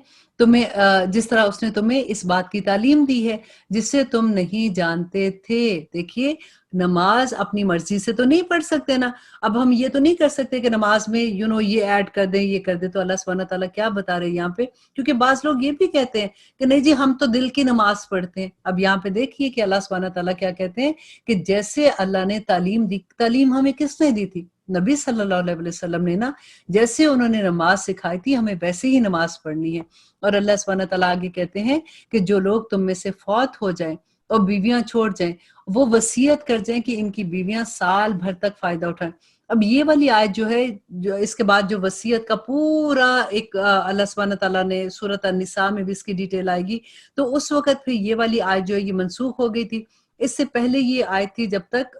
تمہیں اس بات کی تعلیم دی ہے جسے تم نہیں جانتے تھے۔ دیکھیے نماز اپنی مرضی سے تو نہیں پڑھ سکتے نا، اب ہم یہ تو نہیں کر سکتے کہ نماز میں یہ ایڈ کر دیں، یہ کر دیں، تو اللہ سبحانہ تعالیٰ کیا بتا رہے ہیں یہاں پہ، کیونکہ بعض لوگ یہ بھی کہتے ہیں کہ نہیں جی ہم تو دل کی نماز پڑھتے ہیں۔ اب یہاں پہ دیکھیے کہ اللہ سبحانہ تعالیٰ کیا کہتے ہیں کہ جیسے اللہ نے تعلیم دی، تعلیم ہمیں کس نے دی تھی؟ نبی صلی اللہ علیہ وسلم نے نا، جیسے انہوں نے نماز سکھائی تھی ہمیں ویسے ہی نماز پڑھنی ہے۔ اور اللہ سبحانہ تعالیٰ آگے کہتے ہیں کہ جو لوگ تم میں سے فوت ہو جائیں اور بیویاں چھوڑ جائیں، وہ وصیت کر جائیں کہ ان کی بیویاں سال بھر تک فائدہ اٹھائیں۔ اب یہ والی آیت جو ہے، جو اس کے بعد جو وصیت کا پورا ایک اللہ سبحانہ تعالیٰ نے سورۃ النساء میں بھی اس کی ڈیٹیل آئے گی، تو اس وقت پھر یہ والی آیت جو ہے یہ منسوخ ہو گئی تھی۔ اس سے پہلے یہ آیت تھی جب تک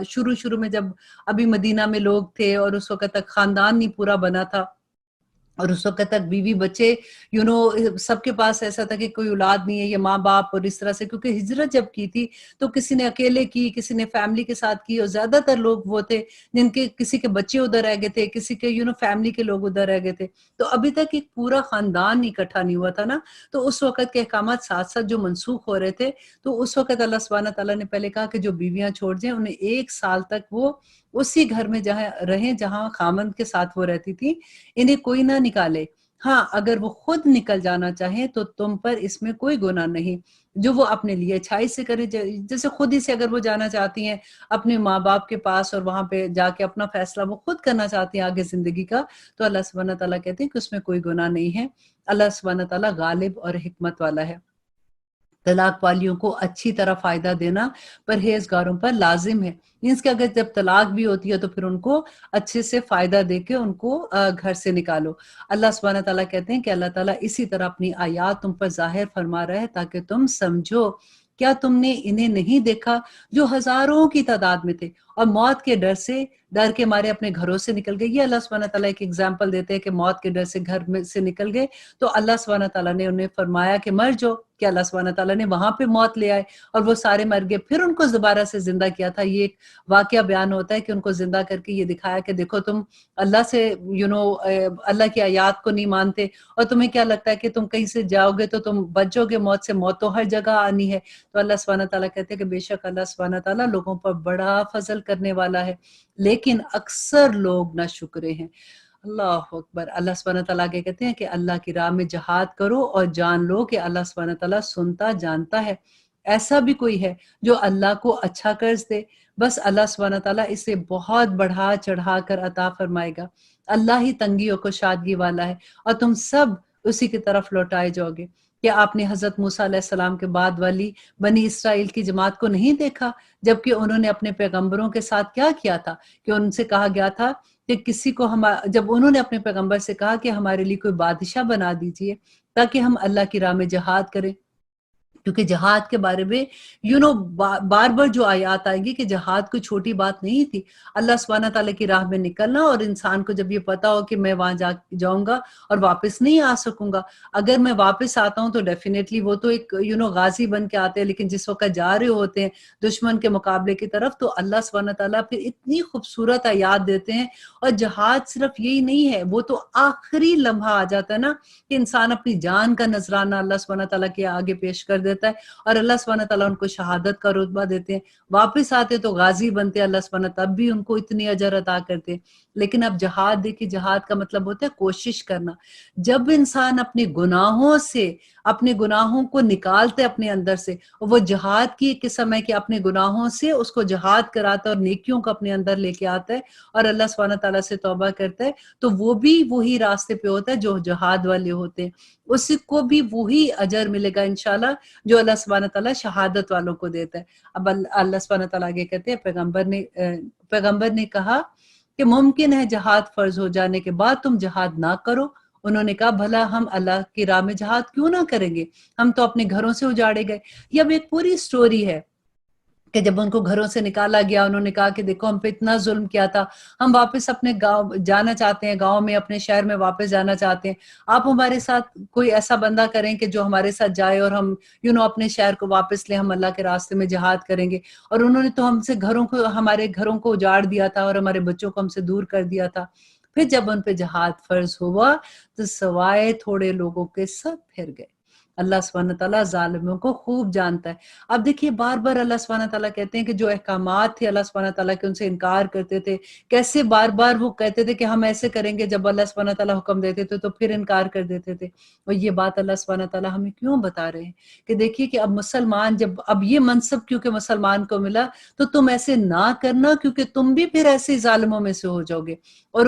شروع میں جب ابھی مدینہ میں لوگ تھے اور اس وقت تک خاندان نہیں پورا بنا تھا، اور اس وقت تک بیوی بچے سب کے پاس ایسا تھا کہ کوئی اولاد نہیں ہے، یا ماں باپ، اور اس طرح سے، کیونکہ ہجرت جب کی تھی تو کسی نے اکیلے کی، کسی نے فیملی کے ساتھ کی، اور زیادہ تر لوگ وہ تھے جن کے کسی کے بچے ادھر رہ گئے تھے، کسی کے فیملی کے لوگ ادھر رہ گئے تھے، تو ابھی تک ایک پورا خاندان اکٹھا نہیں ہوا تھا نا، تو اس وقت کے احکامات ساتھ ساتھ جو منسوخ ہو رہے تھے، تو اس وقت اللہ سبحانہ تعالیٰ نے پہلے کہا کہ جو بیویاں چھوڑ جائیں انہیں 1 سال تک وہ اسی گھر میں جہاں رہیں جہاں خامند کے ساتھ وہ رہتی تھی، انہیں کوئی نہ نکالے۔ ہاں اگر وہ خود نکل جانا چاہیں تو تم پر اس میں کوئی گناہ نہیں، جو وہ اپنے لیے اچھائی سے کرے، جیسے خود ہی سے اگر وہ جانا چاہتی ہیں اپنے ماں باپ کے پاس اور وہاں پہ جا کے اپنا فیصلہ وہ خود کرنا چاہتی ہیں آگے زندگی کا، تو اللہ سبحانہ تعالیٰ کہتے ہیں کہ اس میں کوئی گناہ نہیں ہے، اللہ سبحانہ تعالیٰ غالب اور حکمت والا ہے۔ طلاق والیوں کو اچھی طرح فائدہ دینا پرہیزگاروں پر لازم ہے، مینس کہ اگر جب طلاق بھی ہوتی ہے تو پھر ان کو اچھے سے فائدہ دے کے ان کو گھر سے نکالو۔ اللہ سبحانہ تعالیٰ کہتے ہیں کہ اللہ تعالیٰ اسی طرح اپنی آیات تم پر ظاہر فرما رہا ہے تاکہ تم سمجھو، کیا تم نے انہیں نہیں دیکھا جو ہزاروں کی تعداد میں تھے اور موت کے ڈر کے مارے اپنے گھروں سے نکل گئے۔ یہ اللہ سبحانہ تعالیٰ ایک ایگزامپل دیتے ہیں کہ موت کے ڈر سے گھر میں سے نکل گئے، تو اللہ سبحانہ تعالیٰ نے انہیں فرمایا کہ مر جاؤ، کہ اللہ سبحانہ تعالیٰ نے وہاں پہ موت لے آئے اور وہ سارے مر گئے، پھر ان کو دوبارہ سے زندہ کیا تھا۔ یہ ایک واقعہ بیان ہوتا ہے کہ ان کو زندہ کر کے یہ دکھایا کہ دیکھو تم اللہ سے اللہ کی آیات کو نہیں مانتے، اور تمہیں کیا لگتا ہے کہ تم کہیں سے جاؤ گے تو تم بچ جاؤ گے موت سے، موت تو ہر جگہ آنی ہے۔ تو اللہ سبحانہ تعالیٰ کہتے ہیں کہ بے شک اللہ سبحانہ تعالیٰ لوگوں پر بڑا فضل کرنے والا ہے، لیکن اکثر لوگ ناشکرے ہیں۔ اللہ اکبر۔ اللہ سبحانہ تعالیٰ کے کہتے ہیں کہ اللہ کی راہ میں جہاد کرو اور جان لو کہ اللہ سبحانہ تعالیٰ سنتا جانتا ہے۔ ایسا بھی کوئی ہے جو اللہ کو اچھا قرض دے، بس اللہ سبحانہ تعالیٰ اسے بہت بڑھا چڑھا کر عطا فرمائے گا۔ اللہ ہی تنگیوں کو شادگی والا ہے اور تم سب اسی کی طرف لوٹائے جاؤ گے۔ کیا آپ نے حضرت موسیٰ علیہ السلام کے بعد والی بنی اسرائیل کی جماعت کو نہیں دیکھا، جبکہ انہوں نے اپنے پیغمبروں کے ساتھ کیا کیا تھا کہ ان سے کہا گیا تھا کہ جب انہوں نے اپنے پیغمبر سے کہا کہ ہمارے لیے کوئی بادشاہ بنا دیجئے تاکہ ہم اللہ کی راہ میں جہاد کریں، کیونکہ جہاد کے بارے میں بار بار جو آیات آئیں گی کہ جہاد کوئی چھوٹی بات نہیں تھی۔ اللہ سبحانہ تعالیٰ کی راہ میں نکلنا، اور انسان کو جب یہ پتا ہو کہ میں وہاں جاؤں گا اور واپس نہیں آ سکوں گا، اگر میں واپس آتا ہوں تو ڈیفینیٹلی وہ تو ایک غازی بن کے آتے ہیں، لیکن جس وقت جا رہے ہوتے ہیں دشمن کے مقابلے کی طرف، تو اللہ سبحانہ تعالیٰ پھر اتنی خوبصورت آیات دیتے ہیں۔ اور جہاد صرف یہی نہیں ہے، وہ تو آخری لمحہ آ جاتا ہے نا کہ انسان اپنی جان کا نذرانہ اللہ سبحانہ تعالیٰ کے آگے پیش کر دیتا دیتا ہے اور اللہ سبحانہ تعالیٰ ان کو شہادت کا رتبہ دیتے ہیں. واپس آتے تو غازی بنتے ہیں, اللہ سبحانہ تب بھی ان کو اتنی اجر عطا کرتے ہیں. لیکن اب جہاد دیکھیے, جہاد کا مطلب ہوتا ہے کوشش کرنا. جب انسان اپنے گناہوں کو نکالتے اپنے اندر سے, وہ جہاد کی قسم ہے کہ اپنے گناہوں سے اس کو جہاد کراتا ہے اور نیکیوں کو اپنے اندر لے کے آتا ہے اور اللہ سبحانہ تعالیٰ سے توبہ کرتا ہے, تو وہ بھی وہی راستے پہ ہوتا ہے جو جہاد والے ہوتے ہیں. اس کو بھی وہی اجر ملے گا انشاءاللہ جو اللہ سبحانہ تعالیٰ شہادت والوں کو دیتا ہے. اب اللہ سبحانہ تعالیٰ آگے کہتے ہیں, پیغمبر نے کہا کہ ممکن ہے جہاد فرض ہو جانے کے بعد تم جہاد نہ کرو. انہوں نے کہا بھلا ہم اللہ کی راہ میں جہاد کیوں نہ کریں گے, ہم تو اپنے گھروں سے اجاڑے گئے. یہ اب ایک پوری سٹوری ہے کہ جب ان کو گھروں سے نکالا گیا, انہوں نے کہا کہ دیکھو ہم پہ اتنا ظلم کیا تھا, ہم واپس اپنے گاؤں جانا چاہتے ہیں, گاؤں میں اپنے شہر میں واپس جانا چاہتے ہیں. آپ ہمارے ساتھ کوئی ایسا بندہ کریں کہ جو ہمارے ساتھ جائے اور ہم اپنے شہر کو واپس لیں, ہم اللہ کے راستے میں جہاد کریں گے. اور انہوں نے تو ہم سے ہمارے گھروں کو اجاڑ دیا تھا اور ہمارے بچوں کو ہم سے دور کر دیا تھا. پھر جب ان پہ جہاد فرض ہوا تو سوائے تھوڑے لوگوں کے سب پھر گئے. اللہ سبحانہ تعالیٰ ظالموں کو خوب جانتا ہے. اب دیکھیے بار بار اللہ سبحانہ تعالیٰ کہتے ہیں کہ جو احکامات تھے اللہ سبحانہ تعالیٰ کے, ان سے انکار کرتے تھے. کیسے بار بار وہ کہتے تھے کہ ہم ایسے کریں گے, جب اللہ سبحانہ تعالیٰ حکم دیتے تھے تو پھر انکار کر دیتے تھے. اور یہ بات اللہ سبحانہ تعالیٰ ہمیں کیوں بتا رہے ہیں کہ دیکھیے کہ اب مسلمان, جب اب یہ منصب کیونکہ مسلمان کو ملا تو تم ایسے نہ کرنا, کیونکہ تم بھی پھر ایسے ظالموں میں سے ہو جاؤ گے. اور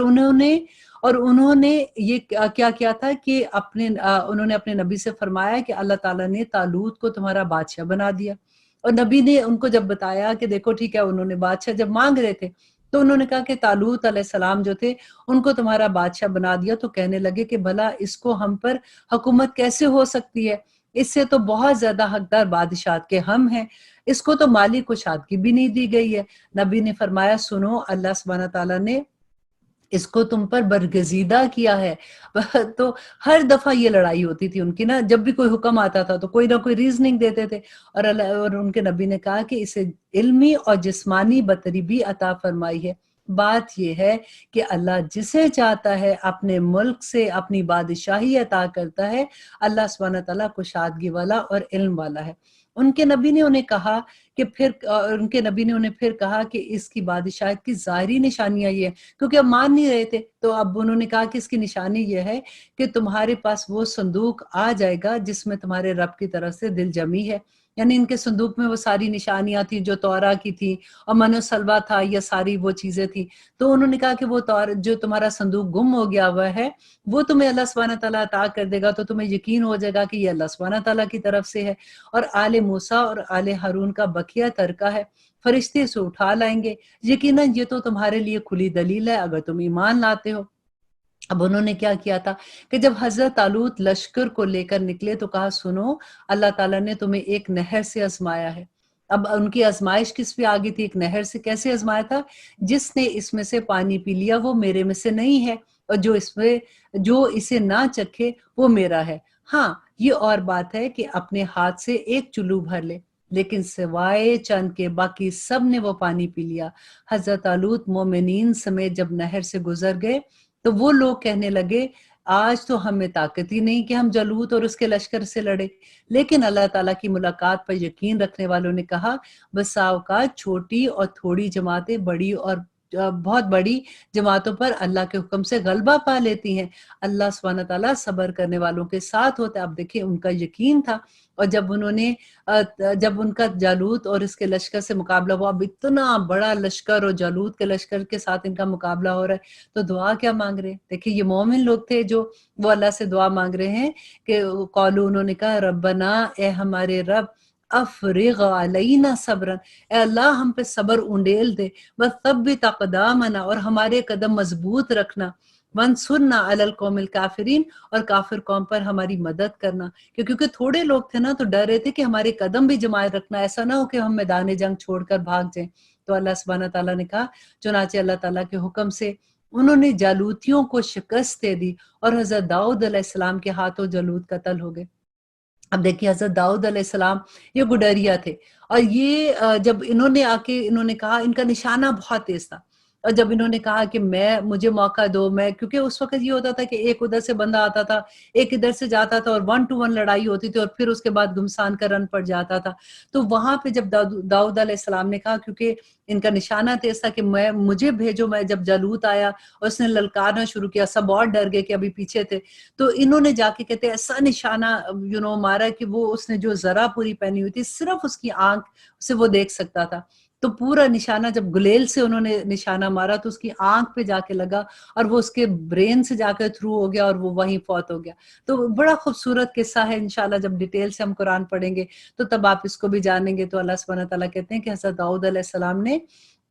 انہوں نے یہ کیا کیا تھا کہ انہوں نے اپنے نبی سے فرمایا کہ اللہ تعالیٰ نے طالوت کو تمہارا بادشاہ بنا دیا. اور نبی نے ان کو جب بتایا کہ دیکھو ٹھیک ہے, انہوں نے بادشاہ جب مانگ رہے تھے تو انہوں نے کہا کہ طالوت علیہ السلام جو تھے ان کو تمہارا بادشاہ بنا دیا. تو کہنے لگے کہ بھلا اس کو ہم پر حکومت کیسے ہو سکتی ہے, اس سے تو بہت زیادہ حقدار بادشاہت کے ہم ہیں, اس کو تو مالی کشادگی بھی نہیں دی گئی ہے. نبی نے فرمایا سنو, اللہ سبحانہ تعالیٰ نے اس کو تم پر برگزیدہ کیا ہے. تو ہر دفعہ یہ لڑائی ہوتی تھی ان کی نا, جب بھی کوئی حکم آتا تھا تو کوئی نہ کوئی ریزننگ دیتے تھے. اور ان کے نبی نے کہا کہ اسے علمی اور جسمانی برتری بھی عطا فرمائی ہے. بات یہ ہے کہ اللہ جسے چاہتا ہے اپنے ملک سے اپنی بادشاہی عطا کرتا ہے. اللہ سبحانہ تعالیٰ کشادگی والا اور علم والا ہے. ان کے نبی نے انہیں پھر کہا کہ اس کی بادشاہت کی ظاہری نشانیاں یہ ہیں, کیونکہ اب مان نہیں رہے تھے. تو اب انہوں نے کہا کہ اس کی نشانی یہ ہے کہ تمہارے پاس وہ صندوق آ جائے گا جس میں تمہارے رب کی طرف سے دل جمی ہے. یعنی ان کے صندوق میں وہ ساری نشانیاں تھیں جو توراہ کی تھی, اور من و سلوہ تھا, یہ ساری وہ چیزیں تھیں. تو انہوں نے کہا کہ وہ جو تمہارا صندوق گم ہو گیا ہوا ہے وہ تمہیں اللہ سبحانہ تعالیٰ عطا کر دے گا, تو تمہیں یقین ہو جائے گا کہ یہ اللہ سبحانہ تعالیٰ کی طرف سے ہے. اور آل موسیٰ اور آل ہارون کا بقیہ ترکہ ہے, فرشتے اسے اٹھا لائیں گے. یقیناً یہ تو تمہارے لیے کھلی دلیل ہے اگر تم ایمان لاتے ہو. اب انہوں نے کیا کیا تھا کہ جب حضرت طالوت لشکر کو لے کر نکلے تو کہا سنو, اللہ تعالیٰ نے تمہیں ایک نہر سے آزمایا ہے. اب ان کی آزمائش کس پہ آگئی تھی, ایک نہر سے. کیسے آزمایا تھا؟ جس نے اس میں سے پانی پی لیا وہ میرے میں سے نہیں ہے, اور جو اسے نہ چکھے وہ میرا ہے. ہاں یہ اور بات ہے کہ اپنے ہاتھ سے ایک چلو بھر لے, لیکن سوائے چند کے باقی سب نے وہ پانی پی لیا. حضرت طالوت مومنین سمیت جب نہر سے گزر گئے تو وہ لوگ کہنے لگے آج تو ہمیں طاقت ہی نہیں کہ ہم جالوت اور اس کے لشکر سے لڑے. لیکن اللہ تعالیٰ کی ملاقات پر یقین رکھنے والوں نے کہا بسا اوقات چھوٹی اور تھوڑی جماعتیں بڑی اور بہت بڑی جماعتوں پر اللہ کے حکم سے غلبہ پا لیتی ہیں. اللہ سبحانہ تعالیٰ صبر کرنے والوں کے ساتھ ہوتا ہے. اب دیکھیں ان کا یقین تھا, اور جب ان کا جالوت اور اس کے لشکر سے مقابلہ ہوا, اب اتنا بڑا لشکر اور جالوت کے لشکر کے ساتھ ان کا مقابلہ ہو رہا ہے, تو دعا کیا مانگ رہے ہیں؟ دیکھیں یہ مومن لوگ تھے جو وہ اللہ سے دعا مانگ رہے ہیں کہ قالو, انہوں نے کہا ربنا, اے ہمارے رب, افرغ علینا صبرن, اے اللہ ہم پہ صبر انڈیل دے, وثبت اقدامنا, اور ہمارے قدم مضبوط رکھنا, وانصرنا علی القوم الکافرین, اور کافر قوم پر ہماری مدد کرنا. کیونکہ تھوڑے لوگ تھے نا, تو ڈر رہے تھے کہ ہمارے قدم بھی جمائے رکھنا, ایسا نہ ہو کہ ہم میدان جنگ چھوڑ کر بھاگ جائیں. تو اللہ سبحانہ تعالیٰ نے کہا, چنانچہ اللہ تعالیٰ کے حکم سے انہوں نے جالوتیوں کو شکست دے دی, اور حضرت داؤد علیہ السلام کے ہاتھوں جالوت قتل ہو گئے. اب دیکھیے حضرت داؤد علیہ السلام یہ گڈریا تھے, اور یہ جب انہوں نے کہا, ان کا نشانہ بہت تیز تھا. اور جب انہوں نے کہا کہ مجھے موقع دو، میں کیونکہ اس وقت یہ ہوتا تھا کہ ایک ادھر سے بندہ آتا تھا، ایک ادھر سے جاتا تھا اور 1 to 1 لڑائی ہوتی تھی اور پھر اس کے بعد گھمسان کا رن پڑ جاتا تھا۔ تو وہاں پہ جب داؤد علیہ السلام نے کہا، کیونکہ ان کا نشانہ تیز تھا کہ مجھے بھیجو، میں جب جالوت آیا اور اس نے للکارنا شروع کیا، سب اور ڈر گئے کہ ابھی پیچھے تھے، تو انہوں نے جا کے کہتے ایسا نشانہ مارا کہ وہ اس نے جو ذرا پوری پہنی ہوئی تھی صرف اس کی آنکھ سے وہ دیکھ سکتا تھا، تو پورا نشانہ جب گلیل سے انہوں نے نشانہ مارا تو اس کی آنکھ پہ جا کے لگا اور وہ اس کے برین سے جا کے تھرو ہو گیا اور وہ وہیں فوت ہو گیا۔ تو بڑا خوبصورت قصہ ہے، انشاءاللہ جب ڈیٹیل سے ہم قرآن پڑھیں گے تو تب آپ اس کو بھی جانیں گے۔ تو اللہ سبحانہ تعالیٰ کہتے ہیں کہ حضرت داؤد علیہ السلام نے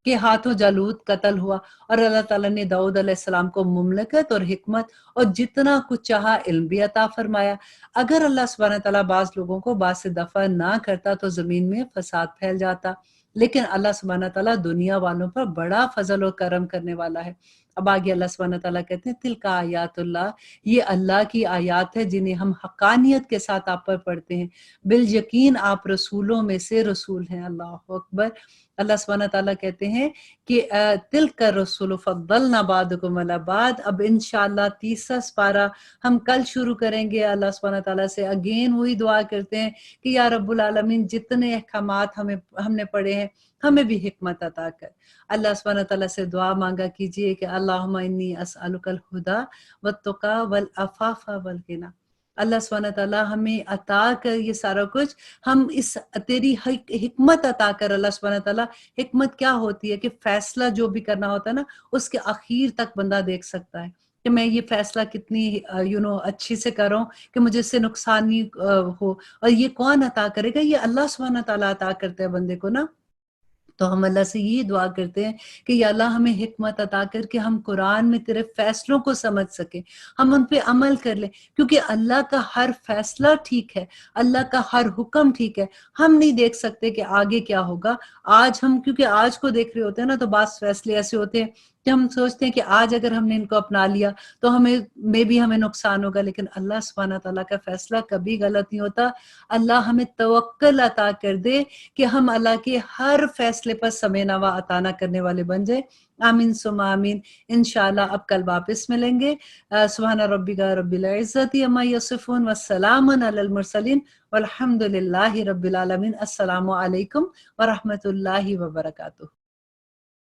کے ہاتھوں جالوت قتل ہوا، اور اللہ تعالیٰ نے داؤد علیہ السلام کو مملکت اور حکمت اور جتنا کچھ چاہا علم بھی عطا فرمایا۔ اگر اللہ سبحانہ تعالیٰ بعض لوگوں کو بعض سے دفع نہ کرتا تو زمین میں فساد پھیل جاتا، لیکن اللہ سبحانہ تعالیٰ دنیا والوں پر بڑا فضل و کرم کرنے والا ہے۔ اب آگے اللہ سبحانہ تعالیٰ کہتے ہیں تلک آیات اللہ، یہ اللہ کی آیات ہے جنہیں ہم حقانیت کے ساتھ آپ پر پڑھتے ہیں، بالیقین آپ رسولوں میں سے رسول ہیں۔ اللہ اکبر۔ اللہ سبحانہ تعالیٰ کہتے ہیں کہ تلک الرسول فضلنا بعضکم علی بعض۔ اب انشاءاللہ تیسرا سپارہ ہم کل شروع کریں گے۔ اللہ سبحانہ تعالیٰ سے اگین وہی دعا کرتے ہیں کہ یا رب العالمین جتنے احکامات ہم نے پڑھے ہیں ہمیں بھی حکمت عطا کر۔ اللہ سبحانہ تعالیٰ سے دعا مانگا کیجئے کہ اللہم انی اسألک الہدی والتقی والعفاف والغنی۔ اللہ سبحانہ تعالیٰ ہمیں عطا کر یہ سارا کچھ، ہم اس تیری حکمت عطا کر۔ اللہ سبحانہ تعالیٰ، حکمت کیا ہوتی ہے کہ فیصلہ جو بھی کرنا ہوتا ہے نا اس کے اخیر تک بندہ دیکھ سکتا ہے کہ میں یہ فیصلہ کتنی اچھی سے کروں کہ مجھے اس سے نقصان نہیں ہو، اور یہ کون عطا کرے گا؟ یہ اللہ سبحانہ تعالیٰ عطا کرتے ہیں بندے کو نا۔ تو ہم اللہ سے یہ دعا کرتے ہیں کہ یا اللہ ہمیں حکمت عطا کر کے ہم قرآن میں تیرے فیصلوں کو سمجھ سکیں، ہم ان پہ عمل کر لیں، کیونکہ اللہ کا ہر فیصلہ ٹھیک ہے، اللہ کا ہر حکم ٹھیک ہے۔ ہم نہیں دیکھ سکتے کہ آگے کیا ہوگا۔ آج ہم کیونکہ آج کو دیکھ رہے ہوتے ہیں نا، تو بعض فیصلے ایسے ہوتے ہیں کہ ہم سوچتے ہیں کہ آج اگر ہم نے ان کو اپنا لیا تو ہمیں نقصان ہوگا، لیکن اللہ سبحانہ تعالیٰ کا فیصلہ کبھی غلط نہیں ہوتا۔ اللہ ہمیں توکل عطا کر دے کہ ہم اللہ کے ہر فیصلے پر سمعنا و اطعنا کرنے والے بن جائیں۔ آمین ثم آمین۔ انشاءاللہ اب کل واپس ملیں گے۔ سبحان ربک رب العزت عما یصفون والسلام علی المرسلین والحمد للہ رب العالمین۔ السلام علیکم ورحمۃ اللہ وبرکاتہ۔